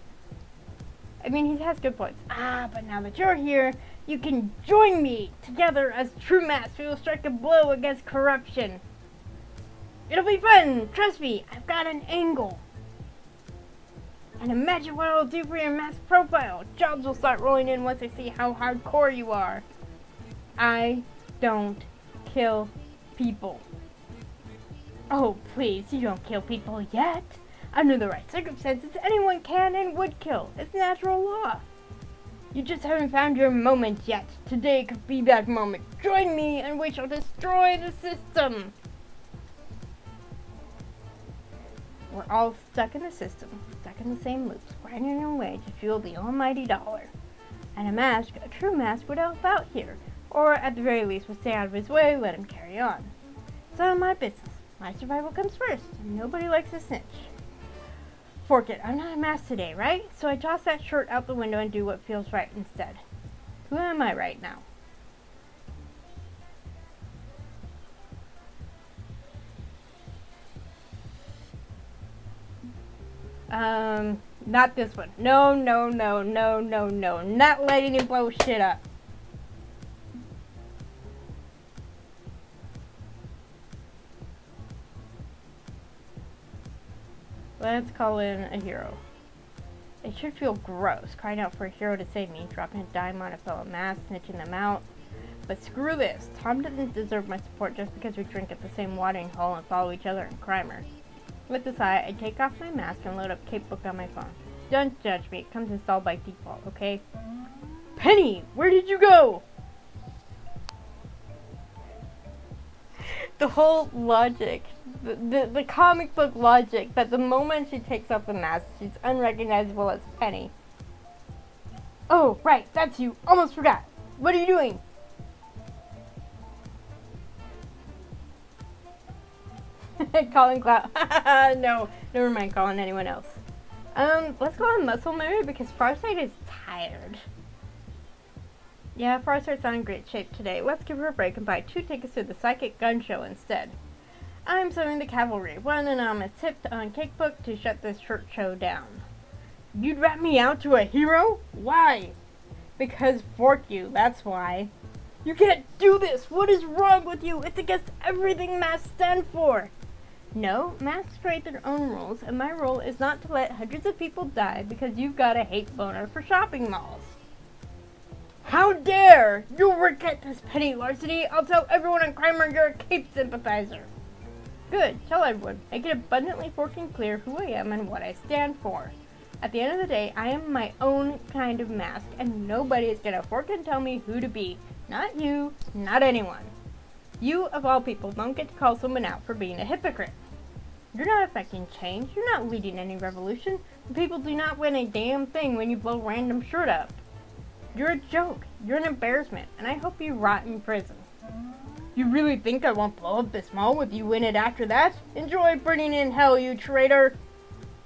I mean, he has good points. But now that you're here, you can join me. Together as true mass, we will strike a blow against corruption. It'll be fun. Trust me, I've got an angle. And imagine what it'll do for your mass profile. Jobs will start rolling in once they see how hardcore you are. I don't kill people. Oh, please, you don't kill people yet. Under the right circumstances, anyone can and would kill. It's natural law. You just haven't found your moment yet. Today could be that moment. Join me and we shall destroy the system. We're all stuck in the system, stuck in the same loops, grinding our way to fuel the almighty dollar. And a true mask, would help out here. Or at the very least would stay out of his way, let him carry on. It's none of my business. My survival comes first, and nobody likes a snitch. Fork it, I'm not a mask today, right? So I toss that shirt out the window and do what feels right instead. Who am I right now? Not this one. No. Not letting him blow shit up. Let's call in a hero. It should feel gross, crying out for a hero to save me, dropping a dime on a fellow mask, snitching them out. But screw this. Tom doesn't deserve my support just because we drink at the same watering hole and follow each other in Crimer. With a sigh, I take off my mask and load up Capebook on my phone. Don't judge me. It comes installed by default, okay? Penny, where did you go? The whole logic, the comic book logic, that the moment she takes off the mask, she's unrecognizable as Penny. Oh, right, that's you. Almost forgot. What are you doing? Calling Cloud. No, never mind calling anyone else. Let's call him Muscle Mary because Farsight is tired. Yeah, Farsight's not in great shape today. Let's give her a break and buy 2 tickets to the Psychic Gun Show instead. I'm summoning the cavalry, one anonymous tip on Cakebook to shut this short show down. You'd rat me out to a hero? Why? Because fork you, that's why. You can't do this! What is wrong with you? It's against everything masks stand for! No, masks create their own rules, and my role is not to let hundreds of people die because you've got a hate boner for shopping malls. How dare! You work at this Penny Larceny! I'll tell everyone in Crimer you're a Cape sympathizer! Good, tell everyone. Make it abundantly forking clear who I am and what I stand for. At the end of the day, I am my own kind of mask, and nobody is gonna fork and tell me who to be. Not you, not anyone. You, of all people, don't get to call someone out for being a hypocrite. You're not affecting change. You're not leading any revolution. People do not win a damn thing when you blow random shit up. You're a joke. You're an embarrassment, and I hope you rot in prison. You really think I won't blow up this mall with you in it after that? Enjoy burning in hell, you traitor!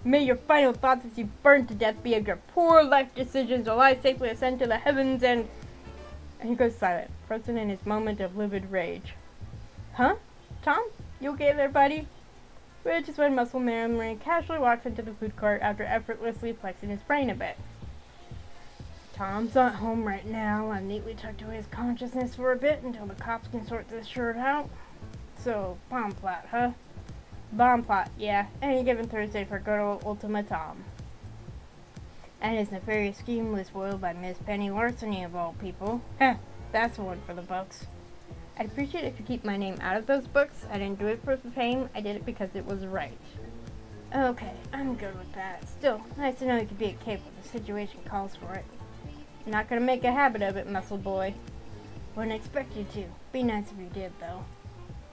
May your final thoughts as you burn to death be of your poor life decisions while I safely ascend to the heavens and he goes silent, frozen in his moment of livid rage. Huh? Tom? You okay there, buddy? Which is when Muscle Memory casually walks into the food court after effortlessly flexing his brain a bit. Tom's not home right now. I'm neatly tucked away his consciousness for a bit until the cops can sort this shirt out. So, bomb plot, huh? Bomb plot, yeah. Any given Thursday for good old Ultima Tom. And his nefarious scheme was foiled by Miss Penny Larceny of all people. Heh, that's one for the books. I'd appreciate it if you keep my name out of those books. I didn't do it for the fame. I did it because it was right. Okay, I'm good with that. Still, nice to know you could be a cape when the situation calls for it. I'm not gonna make a habit of it, muscle boy. Wouldn't expect you to. Be nice if you did, though.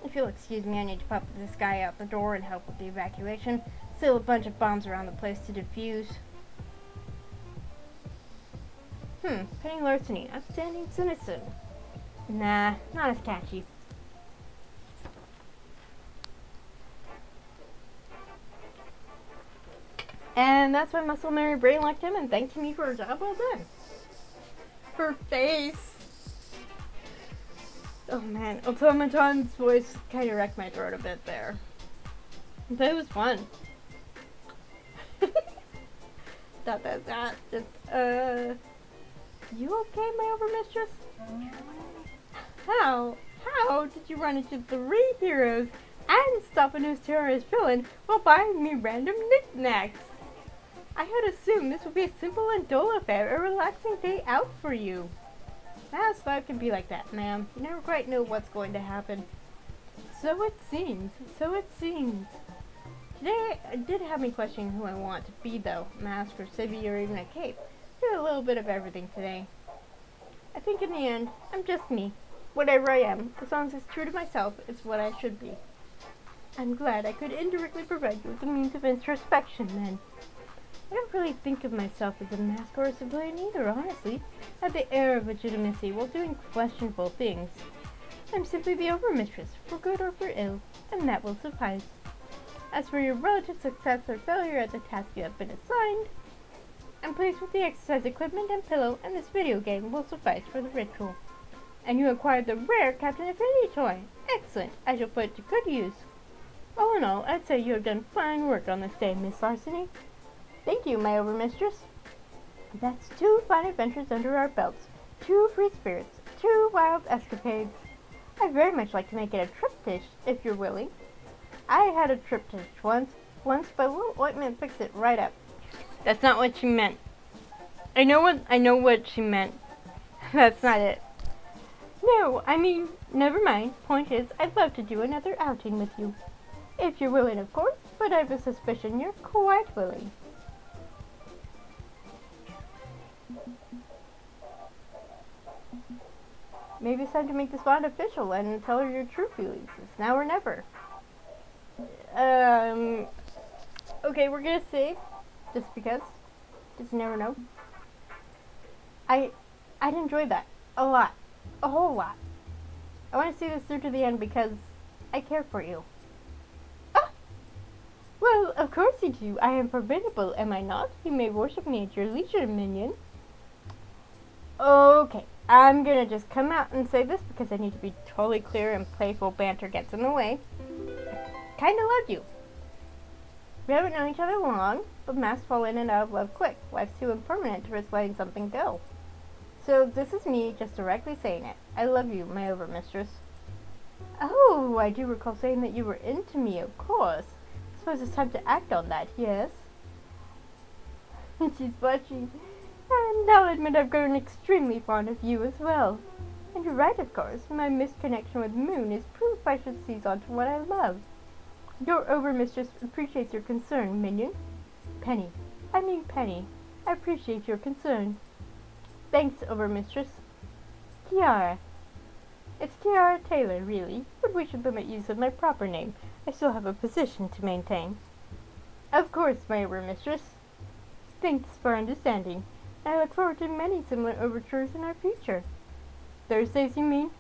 If you'll excuse me, I need to pop this guy out the door and help with the evacuation. Still a bunch of bombs around the place to defuse. Penny Larceny, upstanding citizen. Nah, not as catchy. And that's why Muscle Mary brainlocked him and thanked me for a job well done. Her face. Oh man, Automaton's voice kind of wrecked my throat a bit there. But it was fun. You okay, my overmistress? How did you run into 3 heroes and stop a news terrorist villain while buying me random knickknacks? I had assumed this would be a simple and dull affair, a relaxing day out for you. That's life can be like that, ma'am. You never quite know what's going to happen. So it seems. Today, I did have me questioning who I want to be, though. Mask or civvy or even a cape. Did a little bit of everything today. I think in the end, I'm just me. Whatever I am, as long as it's true to myself, it's what I should be. I'm glad I could indirectly provide you with the means of introspection, then. I don't really think of myself as a mask or a civilian either, honestly. I have the air of legitimacy while doing questionable things. I'm simply the overmistress, for good or for ill, and that will suffice. As for your relative success or failure at the task you have been assigned, I'm pleased with the exercise equipment and pillow, and this video game will suffice for the ritual. And you acquired the rare Captain Infinity toy. Excellent. I shall put it to good use. All in all, I'd say you have done fine work on this day, Miss Larceny. Thank you, my overmistress. That's 2 fine adventures under our belts, 2 free spirits, 2 wild escapades. I'd very much like to make it a triptych, if you're willing. I had a triptych once, but a little ointment fixed it right up. That's not what she meant. I know what she meant. That's not it. No, I mean, never mind. Point is, I'd love to do another outing with you. If you're willing, of course, but I have a suspicion you're quite willing. Maybe it's time to make this bond official and tell her your true feelings. It's now or never. Okay, we're gonna say, just because. Just never know. I'd enjoy that. A lot. A whole lot. I want to see this through to the end because I care for you. Ah! Well, of course you do. I am formidable, am I not? You may worship me at your leisure, minion. Okay, I'm gonna just come out and say this because I need to be totally clear and playful banter gets in the way. I kinda love you. We haven't known each other long, but masks fall in and out of love quick. Life's too impermanent to risk letting something go. So this is me just directly saying it. I love you, my overmistress. Oh, I do recall saying that you were into me, of course. I suppose it's time to act on that, yes? She's blushing. And I'll admit I've grown extremely fond of you as well. And you're right, of course. My misconnection with Moon is proof I should seize on to what I love. Your overmistress appreciates your concern, minion. Penny. I appreciate your concern. Thanks, overmistress. Kiara. It's Kiara Taylor, really, but we should limit use of my proper name. I still have a position to maintain. Of course, my overmistress. Thanks for understanding. I look forward to many similar overtures in our future. Thursdays, you mean?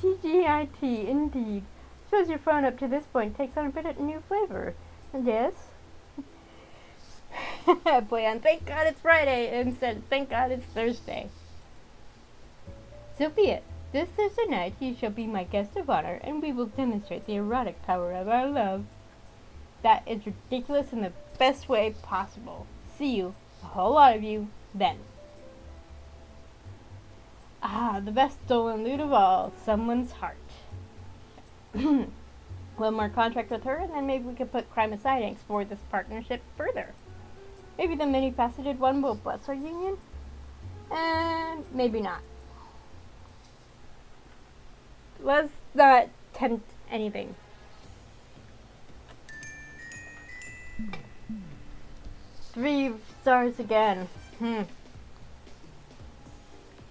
TGIT, indeed. Suppose your phone up to this point takes on a bit of new flavor. Yes? Plan, thank God it's Friday instead. Thank God it's Thursday. So be it. This Thursday night you shall be my guest of honor, and we will demonstrate the erotic power of our love. That is ridiculous in the best way possible. See you, a whole lot of you, then. Ah, the best stolen loot of all, someone's heart. One more contract with her, and then maybe we can put crime aside and explore this partnership further. Maybe the many-faceted one will bless our union? And maybe not. Let's not tempt anything. Three stars again.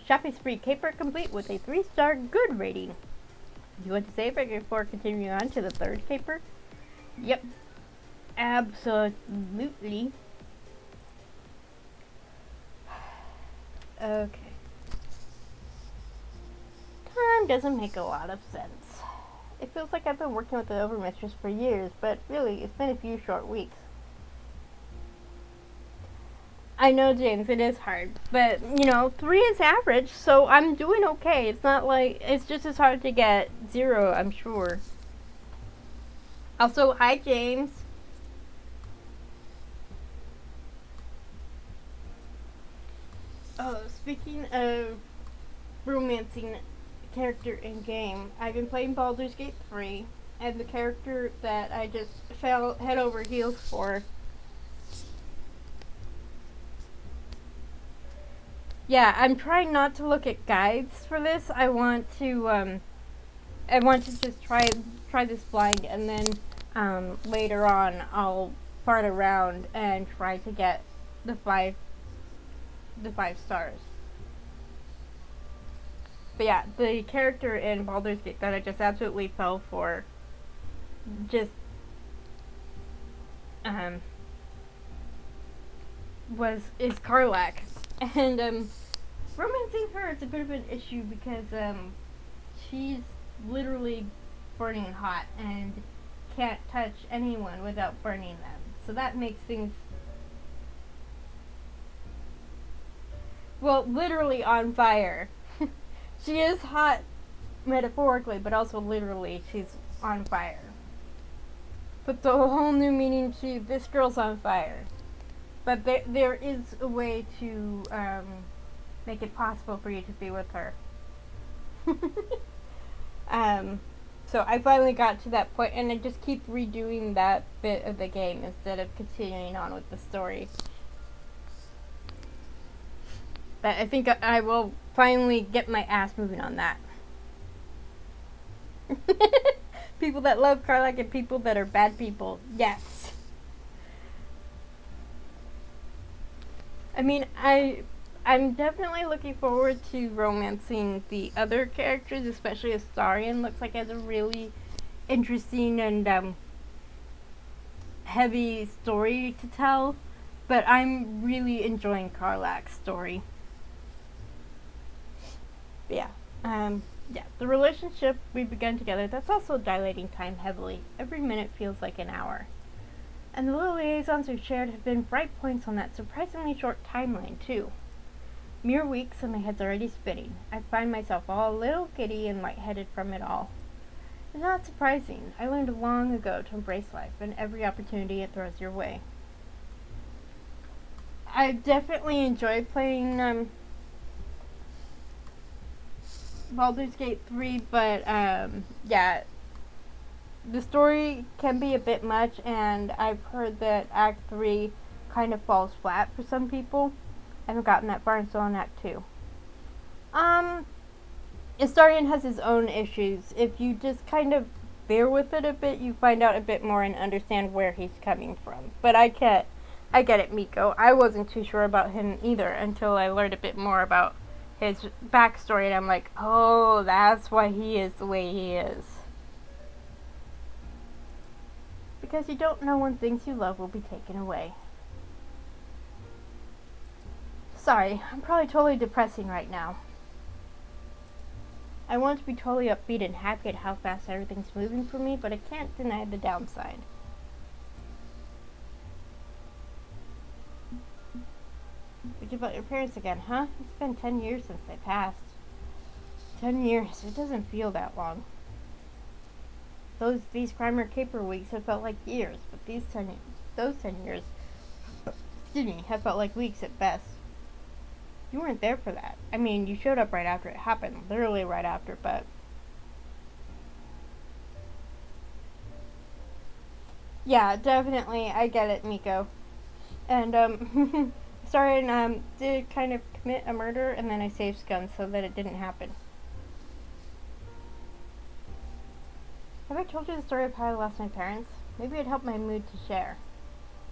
Shopping spree caper complete with a 3-star good rating. Do you want to save it before continuing on to the third caper? Yep. Absolutely. Okay. Time doesn't make a lot of sense. It feels like I've been working with the overmistress for years, but really, it's been a few short weeks. I know, James, it is hard, but, 3 is average, so I'm doing okay. It's not like, it's just as hard to get 0, I'm sure. Also, hi, James. Oh, speaking of romancing character in game, I've been playing Baldur's Gate 3, and the character that I just fell head over heels for. Yeah, I'm trying not to look at guides for this. I want to just try this blind, and then later on I'll fart around and try to get the 5 stars. But yeah, the character in Baldur's Gate that I just absolutely fell for just is Karlak. And romancing her is a bit of an issue because she's literally burning hot and can't touch anyone without burning them. So that makes things, well, literally on fire. She is hot metaphorically, but also literally she's on fire. Puts a whole new meaning to this girl's on fire. But there is a way to make it possible for you to be with her. So I finally got to that point, and I just keep redoing that bit of the game instead of continuing on with the story. But I think I will finally get my ass moving on that. People that love Karlak and people that are bad people. Yes. I mean, I'm definitely looking forward to romancing the other characters, especially Astarion. Looks like it has a really interesting and heavy story to tell. But I'm really enjoying Karlak's story. Yeah. The relationship we've begun together, that's also dilating time heavily. Every minute feels like an hour. And the little liaisons we've shared have been bright points on that surprisingly short timeline, too. Mere weeks and my head's already spinning. I find myself all a little giddy and lightheaded from it all. It's not surprising. I learned long ago to embrace life and every opportunity it throws your way. I definitely enjoy playing Baldur's Gate 3, but yeah, the story can be a bit much, and I've heard that Act 3 kind of falls flat for some people. I haven't gotten that far, and still in Act 2. Astarion has his own issues. If you just kind of bear with it a bit, you find out a bit more and understand where he's coming from. But I get it, Miko. I wasn't too sure about him either until I learned a bit more about his backstory, and I'm like, oh, that's why he is the way he is. Because you don't know when things you love will be taken away. Sorry, I'm probably totally depressing right now. I want to be totally upbeat and happy at how fast everything's moving for me, but I can't deny the downside. What about your parents again, huh? It's been 10 years since they passed. 10 years, it doesn't feel that long. These crime or caper weeks have felt like years, but those 10 years, have felt like weeks at best. You weren't there for that. I mean, you showed up right after it happened, literally right after, but... Yeah, definitely, I get it, Miko. And, sorry, and, did kind of commit a murder, and then I saved Scum so that it didn't happen. Have I told you the story of how I lost my parents? Maybe it'd help my mood to share.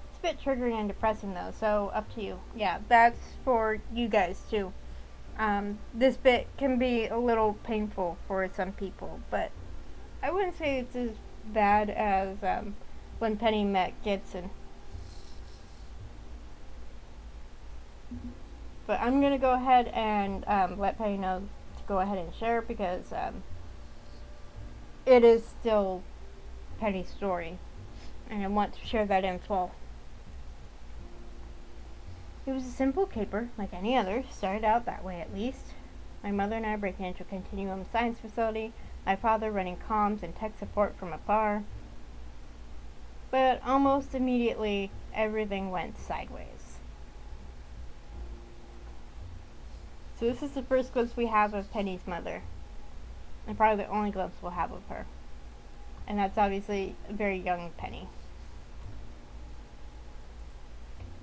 It's a bit triggering and depressing though, so up to you. Yeah, that's for you guys too. This bit can be a little painful for some people, but I wouldn't say it's as bad as when Penny met Gibson. But I'm gonna go ahead and let Penny know to go ahead and share it because it is still Penny's story, and I want to share that in full. It was a simple caper, like any other. Started out that way, at least. My mother and I breaking into a continuum science facility, my father running comms and tech support from afar. But almost immediately, everything went sideways. So this is the first glimpse we have of Penny's mother. And probably the only glimpse we'll have of her. And that's obviously a very young Penny.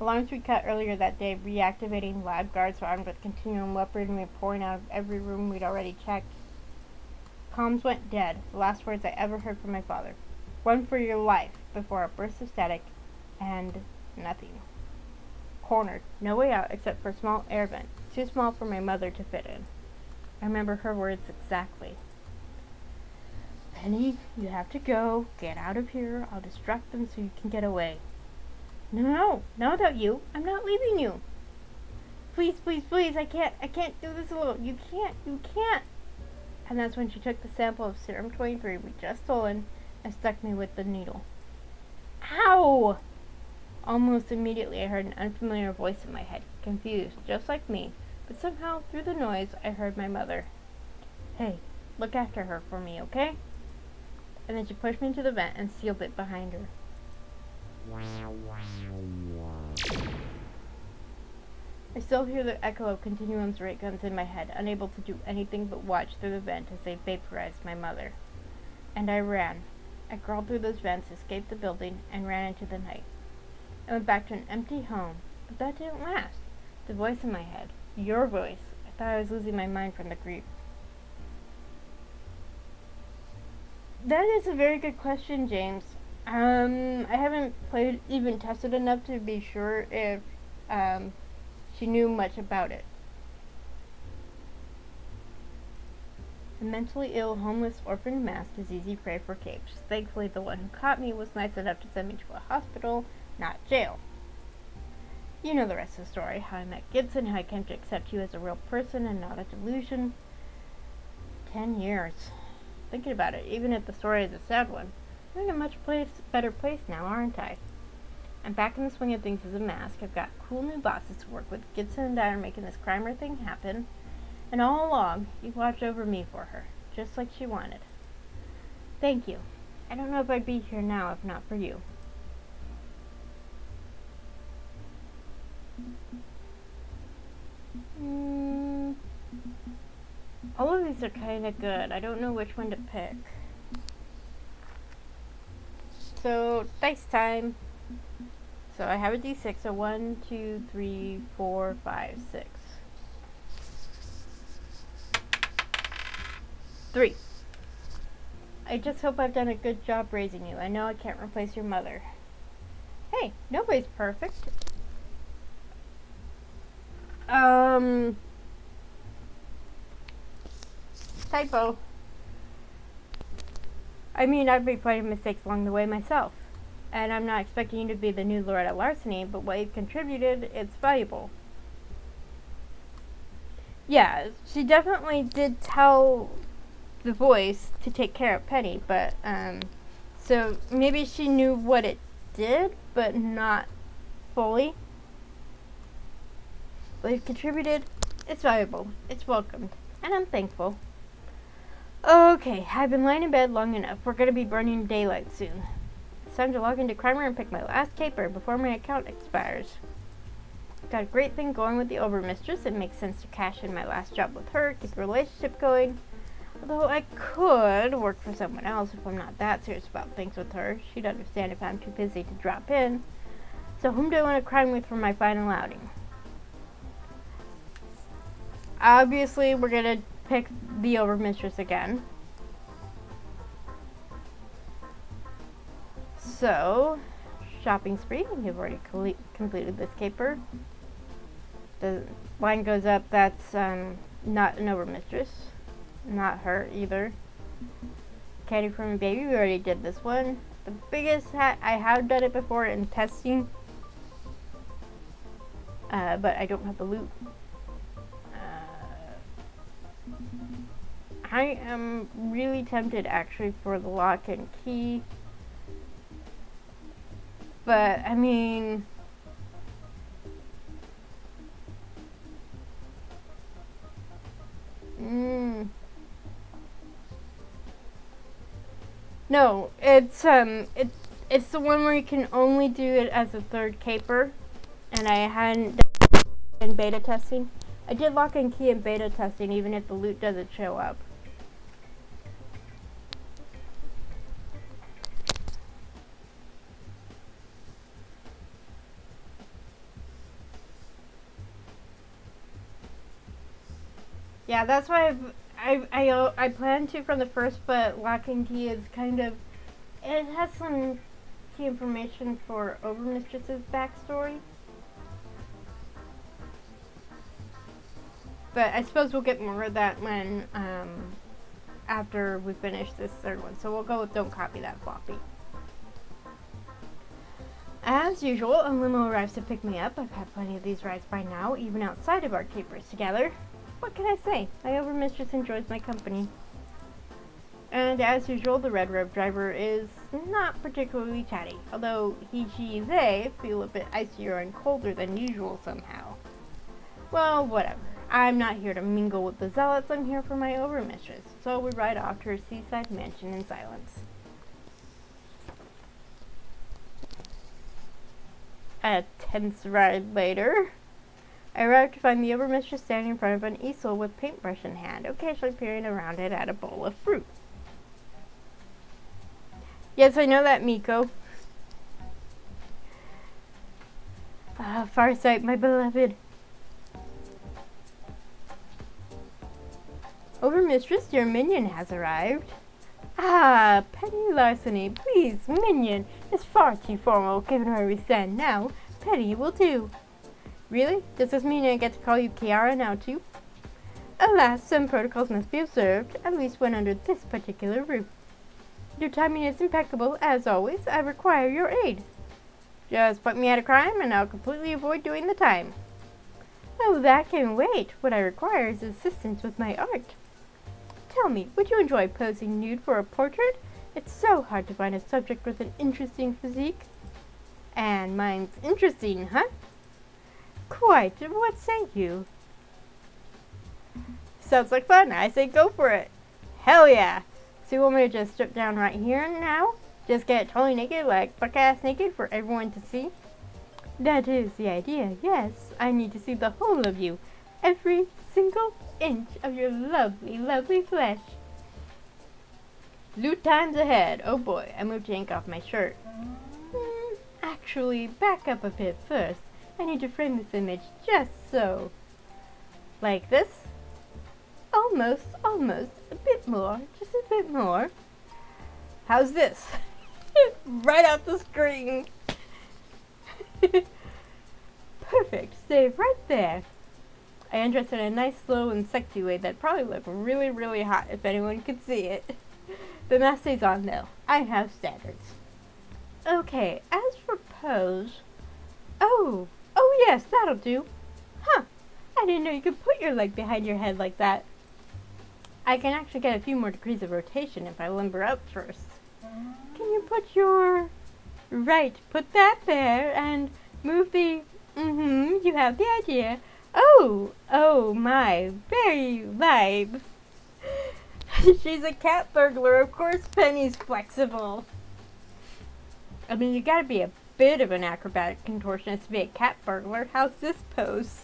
Alarms we cut earlier that day, reactivating lab guards armed with continuum weaponry pouring out of every room we'd already checked. Comms went dead, the last words I ever heard from my father. Run for your life, before a burst of static, and nothing. Cornered, no way out except for a small air vent, too small for my mother to fit in. I remember her words exactly. Penny, you have to go. Get out of here. I'll distract them so you can get away. No, not without you. I'm not leaving you. Please, please, please, I can't do this alone. You can't. And that's when she took the sample of serum 23 we just stolen and stuck me with the needle. Ow! Almost immediately I heard an unfamiliar voice in my head, confused, just like me, but somehow through the noise I heard my mother. Hey, look after her for me, okay? And then she pushed me into the vent and sealed it behind her. I still hear the echo of Continuum's ray guns in my head, unable to do anything but watch through the vent as they vaporized my mother. And I ran. I crawled through those vents, escaped the building, and ran into the night. I went back to an empty home, but that didn't last. The voice in my head, your voice, I thought I was losing my mind from the grief. That is a very good question, James. I haven't even tested enough to be sure if she knew much about it. A mentally ill, homeless, orphan mask is easy prey for capes. Thankfully, the one who caught me was nice enough to send me to a hospital, not jail. You know the rest of the story, how I met Gibson, how I came to accept you as a real person and not a delusion. 10 years. Thinking about it, even if the story is a sad one, I'm in a much better place now, aren't I? I'm back in the swing of things as a mask. I've got cool new bosses to work with. Gibson and I are making this crimer thing happen. And all along, you watched over me for her, just like she wanted. Thank you. I don't know if I'd be here now if not for you. All of these are kind of good. I don't know which one to pick. So, dice time. So I have a d6, so 1, 2, 3, 4, 5, 6. 3. I just hope I've done a good job raising you. I know I can't replace your mother. Hey, nobody's perfect. typo. I mean, I've made plenty of mistakes along the way myself. And I'm not expecting you to be the new Loretta Larceny, but what you've contributed, it's valuable. Yeah, she definitely did tell the voice to take care of Penny, but, so maybe she knew what it did, but not fully. What you've contributed, it's valuable, it's welcomed, and I'm thankful. Okay, I've been lying in bed long enough. We're gonna be burning daylight soon. It's time to log into Crimer and pick my last caper before my account expires. Got a great thing going with the Overmistress. It makes sense to cash in my last job with her, keep the relationship going. Although I could work for someone else if I'm not that serious about things with her. She'd understand if I'm too busy to drop in. So whom do I want to crime with for my final outing? Obviously, we're gonna pick the Overmistress again. So, shopping spree. You've already completed this caper. The line goes up. That's not an Overmistress. Not her either. Candy from a baby. We already did this one. The biggest hat. I have done it before in testing. But I don't have the loot. I am really tempted actually for the lock and key. But, I mean, no, it's the one where you can only do it as a third caper, and I hadn't done it in beta testing. I did lock and key in beta testing, even if the loot doesn't show up. Yeah, that's why I plan to from the first, but lock and key is kind of, it has some key information for Overmistress's backstory. But I suppose we'll get more of that when, after we finish this third one. So we'll go with don't copy that floppy. As usual, a limo arrives to pick me up. I've had plenty of these rides by now, even outside of our capers together. What can I say? My Overmistress enjoys my company. And as usual, the red robe driver is not particularly chatty, although he, she, they feel a bit icier and colder than usual somehow. Well, whatever. I'm not here to mingle with the zealots, I'm here for my Overmistress, so we ride off to her seaside mansion in silence. A tense ride later, I arrived to find the Overmistress standing in front of an easel with paintbrush in hand, occasionally peering around it at a bowl of fruit. Yes, I know that, Miko. Ah, Farsight, my beloved. Overmistress, your minion has arrived. Ah, Penny Larceny, please, minion. It's far too formal, given where we stand now. Penny will do. Really? Does this mean I get to call you Kiara now too? Alas, some protocols must be observed, at least when under this particular roof. Your timing is impeccable, as always. I require your aid. Just put me at a crime, and I'll completely avoid doing the time. Oh, that can wait. What I require is assistance with my art. Tell me, would you enjoy posing nude for a portrait? It's so hard to find a subject with an interesting physique. And mine's interesting, huh? Quite. What say you? Sounds like fun. I say go for it. Hell yeah. So you want me to just strip down right here now? Just get totally naked, like buck-ass naked for everyone to see? That is the idea, yes. I need to see the whole of you. Every single inch of your lovely, lovely flesh. Loot time's ahead. Oh boy, I moved ink off my shirt. Actually, back up a bit first. I need to frame this image just so. Like this? Almost. A bit more. Just a bit more. How's this? Right off the screen. Perfect. Stay right there. I undress in a nice, slow, and sexy way that probably look really, really hot if anyone could see it. The mask stays on, though. I have standards. Okay, as for pose... Oh yes, that'll do. Huh, I didn't know you could put your leg behind your head like that. I can actually get a few more degrees of rotation if I limber up first. Can you put your... Right, put that there and move the... you have the idea. Oh my, very vibe. She's a cat burglar, of course Penny's flexible. I mean, you gotta be a bit of an acrobatic contortionist to be a cat burglar. How's this pose?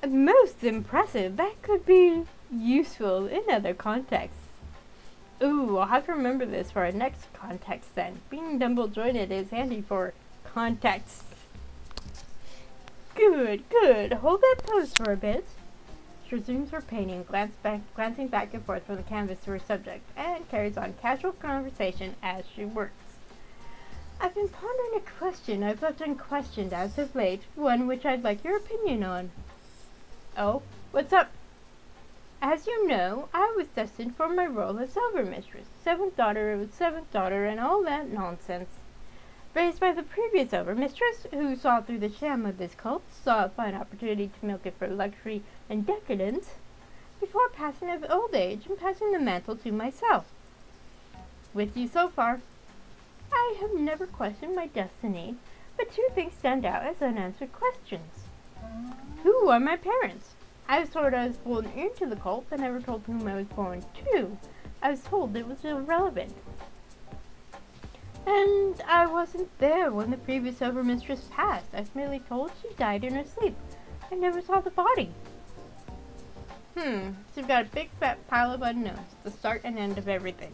Most impressive. That could be useful in other contexts. Ooh, I'll have to remember this for our next context then. Being double jointed is handy for contexts. Good. Hold that pose for a bit. She resumes her painting, glancing back and forth from the canvas to her subject, and carries on casual conversation as she works. I've been pondering a question I've left unquestioned as of late, one which I'd like your opinion on. Oh, what's up? As you know, I was destined for my role as overmistress, seventh daughter, and all that nonsense. Raised by the previous overmistress, who saw through the sham of this cult, saw a fine opportunity to milk it for luxury and decadence, before passing of old age and passing the mantle to myself. With you so far. I have never questioned my destiny, but two things stand out as unanswered questions. Who are my parents? I was told I was born into the cult, but never told whom I was born to. I was told it was irrelevant. And I wasn't there when the previous overmistress passed. I was merely told she died in her sleep. I never saw the body. So you've got a big fat pile of unknowns, the start and end of everything.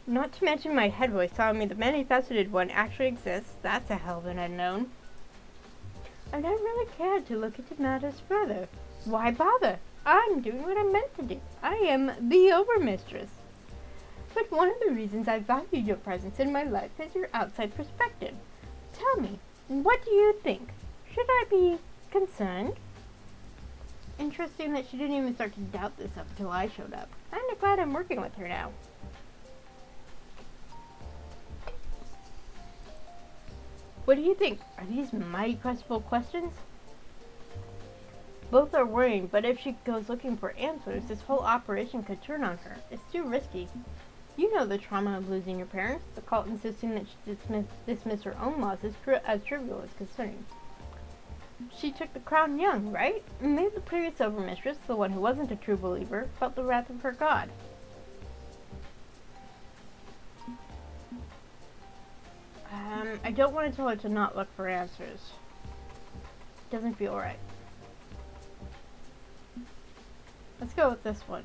Not to mention my head voice telling me the many-faceted one actually exists. That's a hell of an unknown. I never really cared to look into matters further. Why bother? I'm doing what I'm meant to do. I am the overmistress. But one of the reasons I value your presence in my life is your outside perspective. Tell me, what do you think? Should I be concerned? Interesting that she didn't even start to doubt this up until I showed up. Kinda glad I'm working with her now. What do you think? Are these mighty questionable questions? Both are worrying, but if she goes looking for answers, this whole operation could turn on her. It's too risky. You know the trauma of losing your parents, the cult insisting that she dismiss her own loss as trivial as concerning. She took the crown young, right? Maybe the previous overmistress, the one who wasn't a true believer, felt the wrath of her god. I don't want to tell her to not look for answers. Doesn't feel right. Let's go with this one.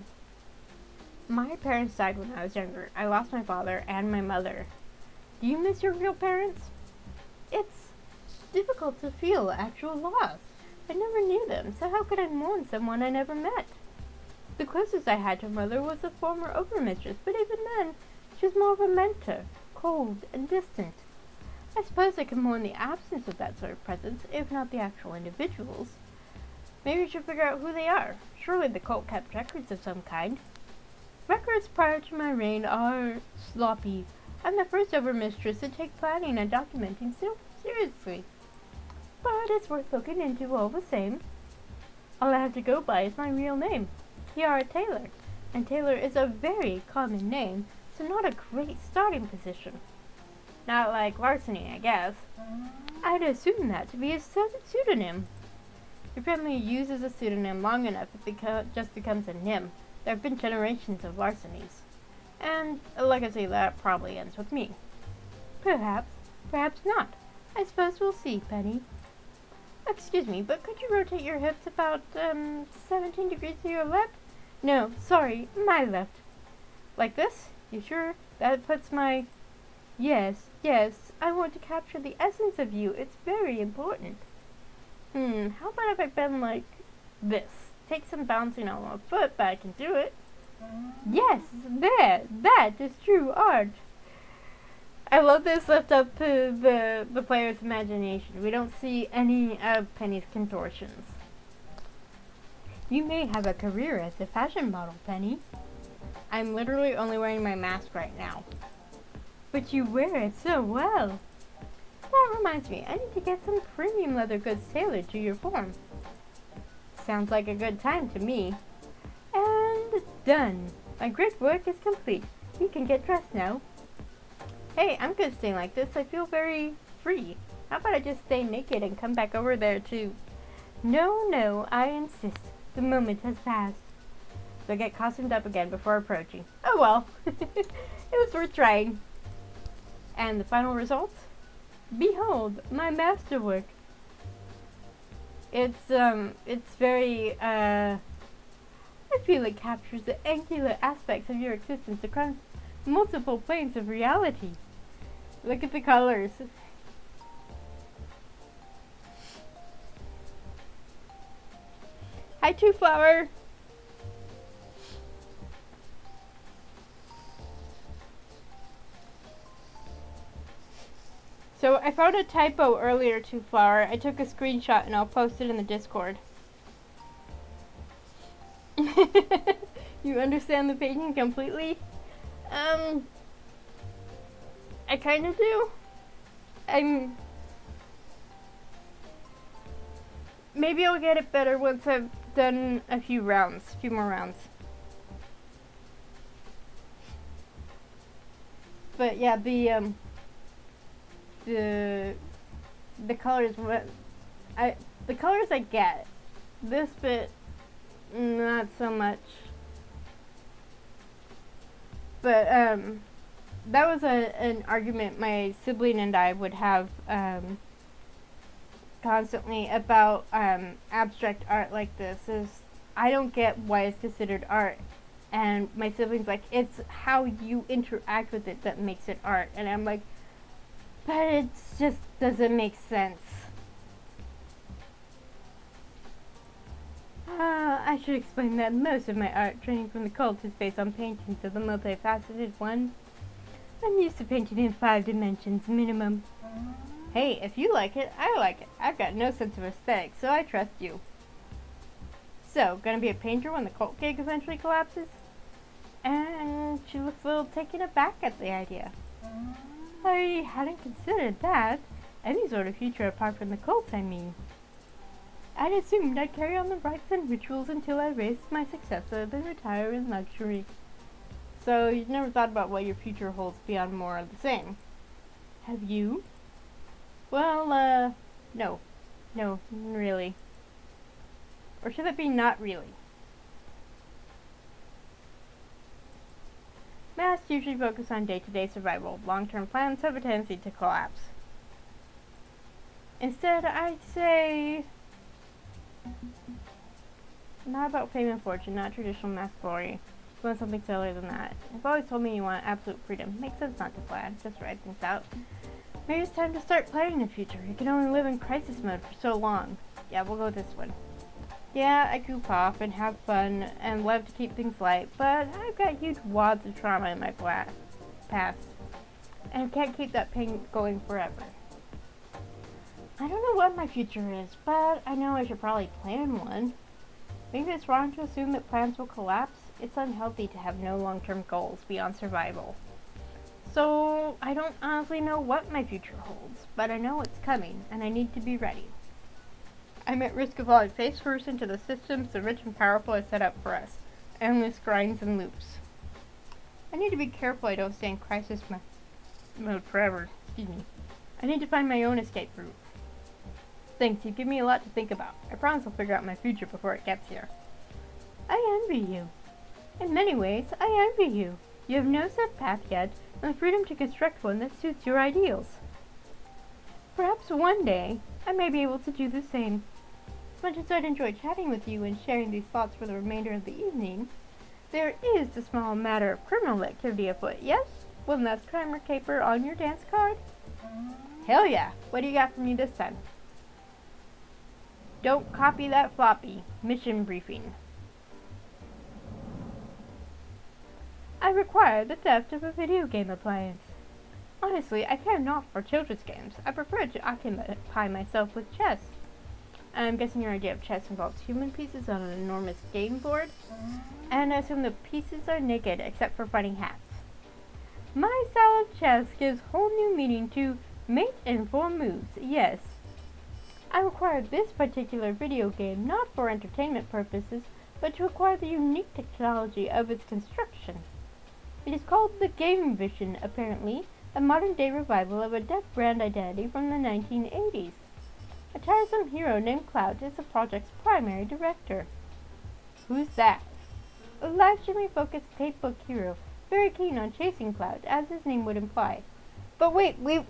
My parents died when I was younger. I lost my father and my mother. Do you miss your real parents? It's difficult to feel actual loss. I never knew them, so how could I mourn someone I never met? The closest I had to mother was a former overmistress, but even then, she was more of a mentor, cold and distant. I suppose I can mourn the absence of that sort of presence, if not the actual individuals. Maybe we should figure out who they are. Surely the cult kept records of some kind. Records prior to my reign are sloppy. I'm the first overmistress to take planning and documenting so seriously. But it's worth looking into all the same. All I have to go by is my real name, Kiara Taylor. And Taylor is a very common name, so not a great starting position. Not like Larceny, I guess. I'd assume that to be a pseudonym. Your family uses a pseudonym long enough, it just becomes a nym. There have been generations of Larcenys. And, like I say, that probably ends with me. Perhaps. Perhaps not. I suppose we'll see, Penny. Excuse me, but could you rotate your hips about, 17 degrees to your left? No, sorry, my left. Like this? You sure? That puts my... Yes, I want to capture the essence of you. It's very important. How about if I bend like this? Take some bouncing on my foot, but I can do it. Yes, there! That is true art. I love this left up to the player's imagination. We don't see any of Penny's contortions. You may have a career as a fashion model, Penny. I'm literally only wearing my mask right now. But you wear it so well. That reminds me, I need to get some premium leather goods tailored to your form. Sounds like a good time to me. And done. My great work is complete. You can get dressed now. Hey, I'm good staying like this. I feel very free. How about I just stay naked and come back over there too? No, I insist. The moment has passed. So get costumed up again before approaching. Oh well. It was worth trying. And the final result? Behold, my masterwork. It's very, I feel it captures the angular aspects of your existence across multiple planes of reality. Look at the colors. Hi, Two Flower. So I found a typo earlier, Two Flower. I took a screenshot and I'll post it in the Discord. You understand the painting completely? I kind of do. Maybe I'll get it better once I've done a few more rounds. But yeah, the colors, the colors I get. This bit, not so much. But that was an argument my sibling and I would have constantly about abstract art like this. Is I don't get why it's considered art, and my sibling's like, it's how you interact with it that makes it art, and I'm like, but it just doesn't make sense. I should explain that most of my art training from the cult is based on paintings of the multifaceted one. I'm used to painting in 5 dimensions minimum. Hey, if you like it, I like it. I've got no sense of aesthetics, so I trust you. So, gonna be a painter when the cult gig eventually collapses? And she looks a little taken aback at the idea. I hadn't considered that. Any sort of future apart from the cult, I mean. I'd assumed I'd carry on the rites and rituals until I raised my successor, then retire in luxury. So you've never thought about what your future holds beyond more of the same. Have you? Well, no. No, really. Or should it be not really? Masks usually focus on day-to-day survival. Long-term plans have a tendency to collapse. Instead, I'd say... not about fame and fortune, not traditional mass glory. You want something sillier than that. You've always told me you want absolute freedom. Makes sense not to plan, just ride things out. Maybe it's time to start planning the future. You can only live in crisis mode for so long. Yeah, we'll go with this one. Yeah, I goof off and have fun and love to keep things light, but I've got huge wads of trauma in my past. And I can't keep that pain going forever. I don't know what my future is, but I know I should probably plan one. Maybe it's wrong to assume that plans will collapse. It's unhealthy to have no long-term goals beyond survival. So, I don't honestly know what my future holds, but I know it's coming, and I need to be ready. I'm at risk of falling face first into the systems the rich and powerful have set up for us. Endless grinds and loops. I need to be careful I don't stay in crisis mode forever. Excuse me. I need to find my own escape route. Thanks, you give me a lot to think about. I promise I'll figure out my future before it gets here. I envy you. In many ways, I envy you. You have no set path yet, and the freedom to construct one that suits your ideals. Perhaps one day, I may be able to do the same. As much as I'd enjoy chatting with you and sharing these thoughts for the remainder of the evening, there is the small matter of criminal activity afoot, yes? One less crime or caper on your dance card? Hell yeah! What do you got for me this time? Don't copy that floppy. Mission briefing. I require the theft of a video game appliance. Honestly, I care not for children's games. I prefer to occupy myself with chess. I'm guessing your idea of chess involves human pieces on an enormous game board, and I assume the pieces are naked except for finding hats. My style of chess gives whole new meaning to mate and form moves, yes. I acquired this particular video game not for entertainment purposes, but to acquire the unique technology of its construction. It is called the Game Vision, apparently, a modern-day revival of a dead brand identity from the 1980s. A tiresome hero named Cloud is the project's primary director. Who's that? A live-streaming-focused tapebook hero, very keen on chasing Cloud, as his name would imply. But wait, we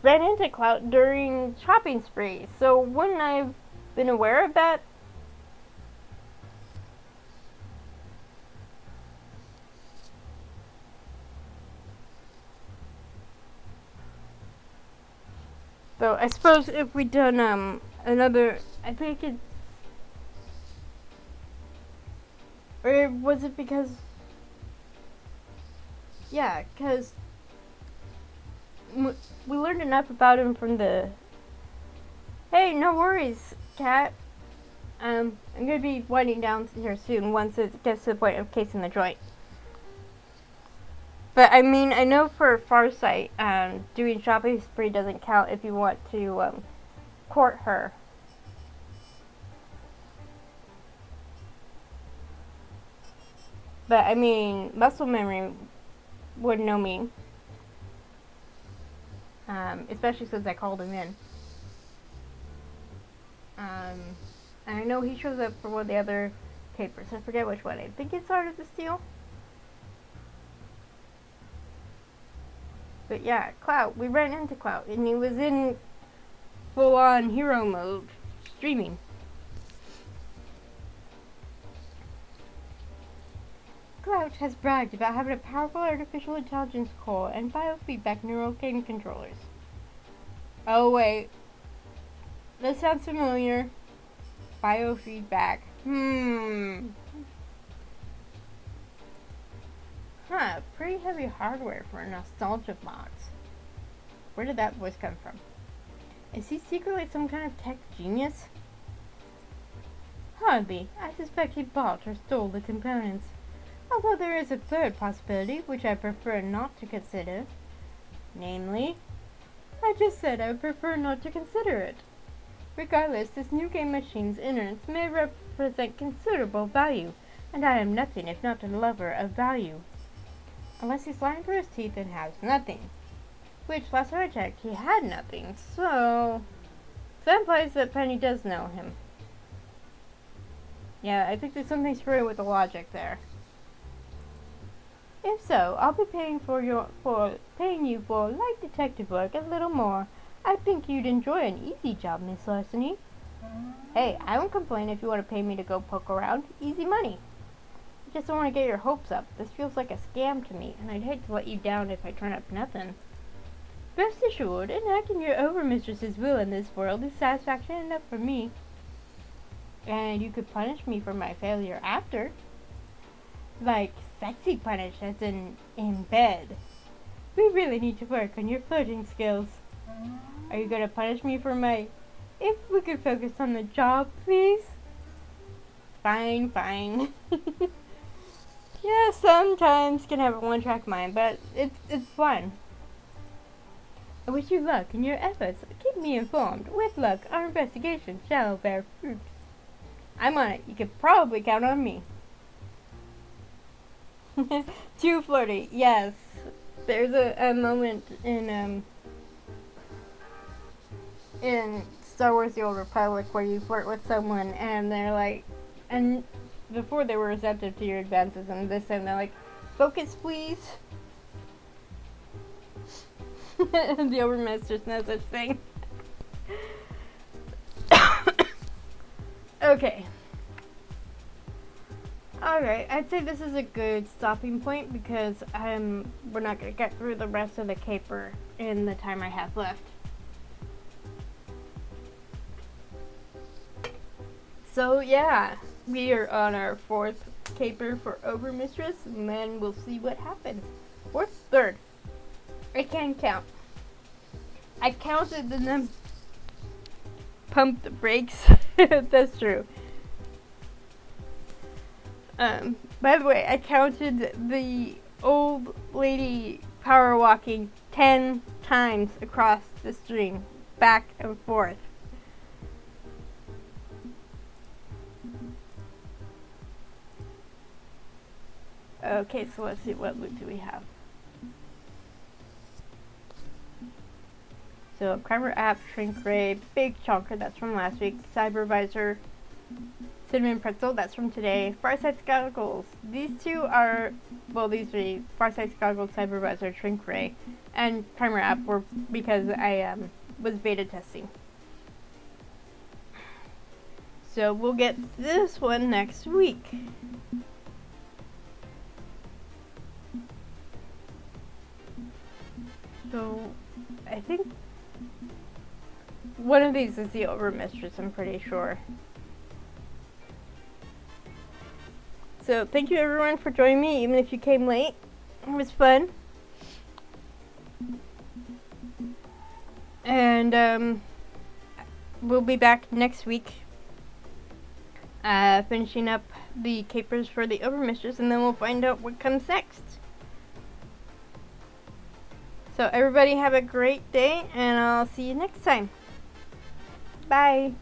ran into Cloud during shopping spree, so wouldn't I have been aware of that? So I suppose if we'd done another, I think it, or was it because, yeah, because we learned enough about him from the, hey, no worries, cat. I'm gonna be winding down here soon once it gets to the point of casing the joint. But I mean, I know for Farsight, doing shopping spree doesn't count if you want to court her. But I mean, muscle memory would know me, especially since I called him in. And I know he shows up for one of the other papers. I forget which one. I think it's Art of the Steel. But yeah, Cloud. We ran into Cloud, and he was in full-on hero mode, streaming. Cloud has bragged about having a powerful artificial intelligence core and biofeedback neural game controllers. Oh wait, this sounds familiar. Biofeedback. Huh, pretty heavy hardware for a nostalgia box. Where did that voice come from? Is he secretly some kind of tech genius? Hardly. I suspect he bought or stole the components. Although there is a third possibility, which I prefer not to consider. Namely, I just said I would prefer not to consider it. Regardless, this new game machine's innards may represent considerable value, and I am nothing if not a lover of value. Unless he's lying through his teeth and has nothing. Which, last time I checked, he had nothing, so that implies that Penny does know him. Yeah, I think there's something screwy with the logic there. If so, I'll be paying you for light detective work a little more. I think you'd enjoy an easy job, Miss Larceny. Hey, I won't complain if you want to pay me to go poke around. Easy money. I just don't want to get your hopes up. This feels like a scam to me, and I'd hate to let you down if I turn up nothing. Rest assured, enacting your overmistress's will in this world is satisfaction enough for me. And you could punish me for my failure after. Like, sexy punish, as in bed. We really need to work on your flirting skills. Are you gonna punish me for my... If we could focus on the job, please? Fine. Yeah, sometimes can have a one-track mind, but it's fun. I wish you luck in your efforts. Keep me informed. With luck, our investigation shall bear fruit. I'm on it. You could probably count on me. Too flirty, yes. There's a moment in Star Wars The Old Republic where you flirt with someone and they're like, and before they were receptive to your advances, and this time they're like, focus please. The Overmistress knows such thing. Okay. Alright, I'd say this is a good stopping point because we're not going to get through the rest of the caper in the time I have left. So yeah, we are on our fourth caper for Overmistress, and then we'll see what happens. Third. I can't count. I counted and then pumped the brakes. That's true. By the way, I counted the old lady power walking 10 times across the stream, back and forth. Okay, so let's see, what loot do we have? So, Primer App, Shrink Ray, Big Chonker, that's from last week, Cybervisor, Cinnamon Pretzel, that's from today, Farsight's Goggles. These two are, well, these three, Farsight's Goggles, Cybervisor, Shrink Ray, and Primer App were because I was beta testing. So, we'll get this one next week. So, I think one of these is the Overmistress, I'm pretty sure. So, thank you everyone for joining me, even if you came late. It was fun. And, we'll be back next week, finishing up the capers for the Overmistress, and then we'll find out what comes next. So everybody have a great day, and I'll see you next time. Bye.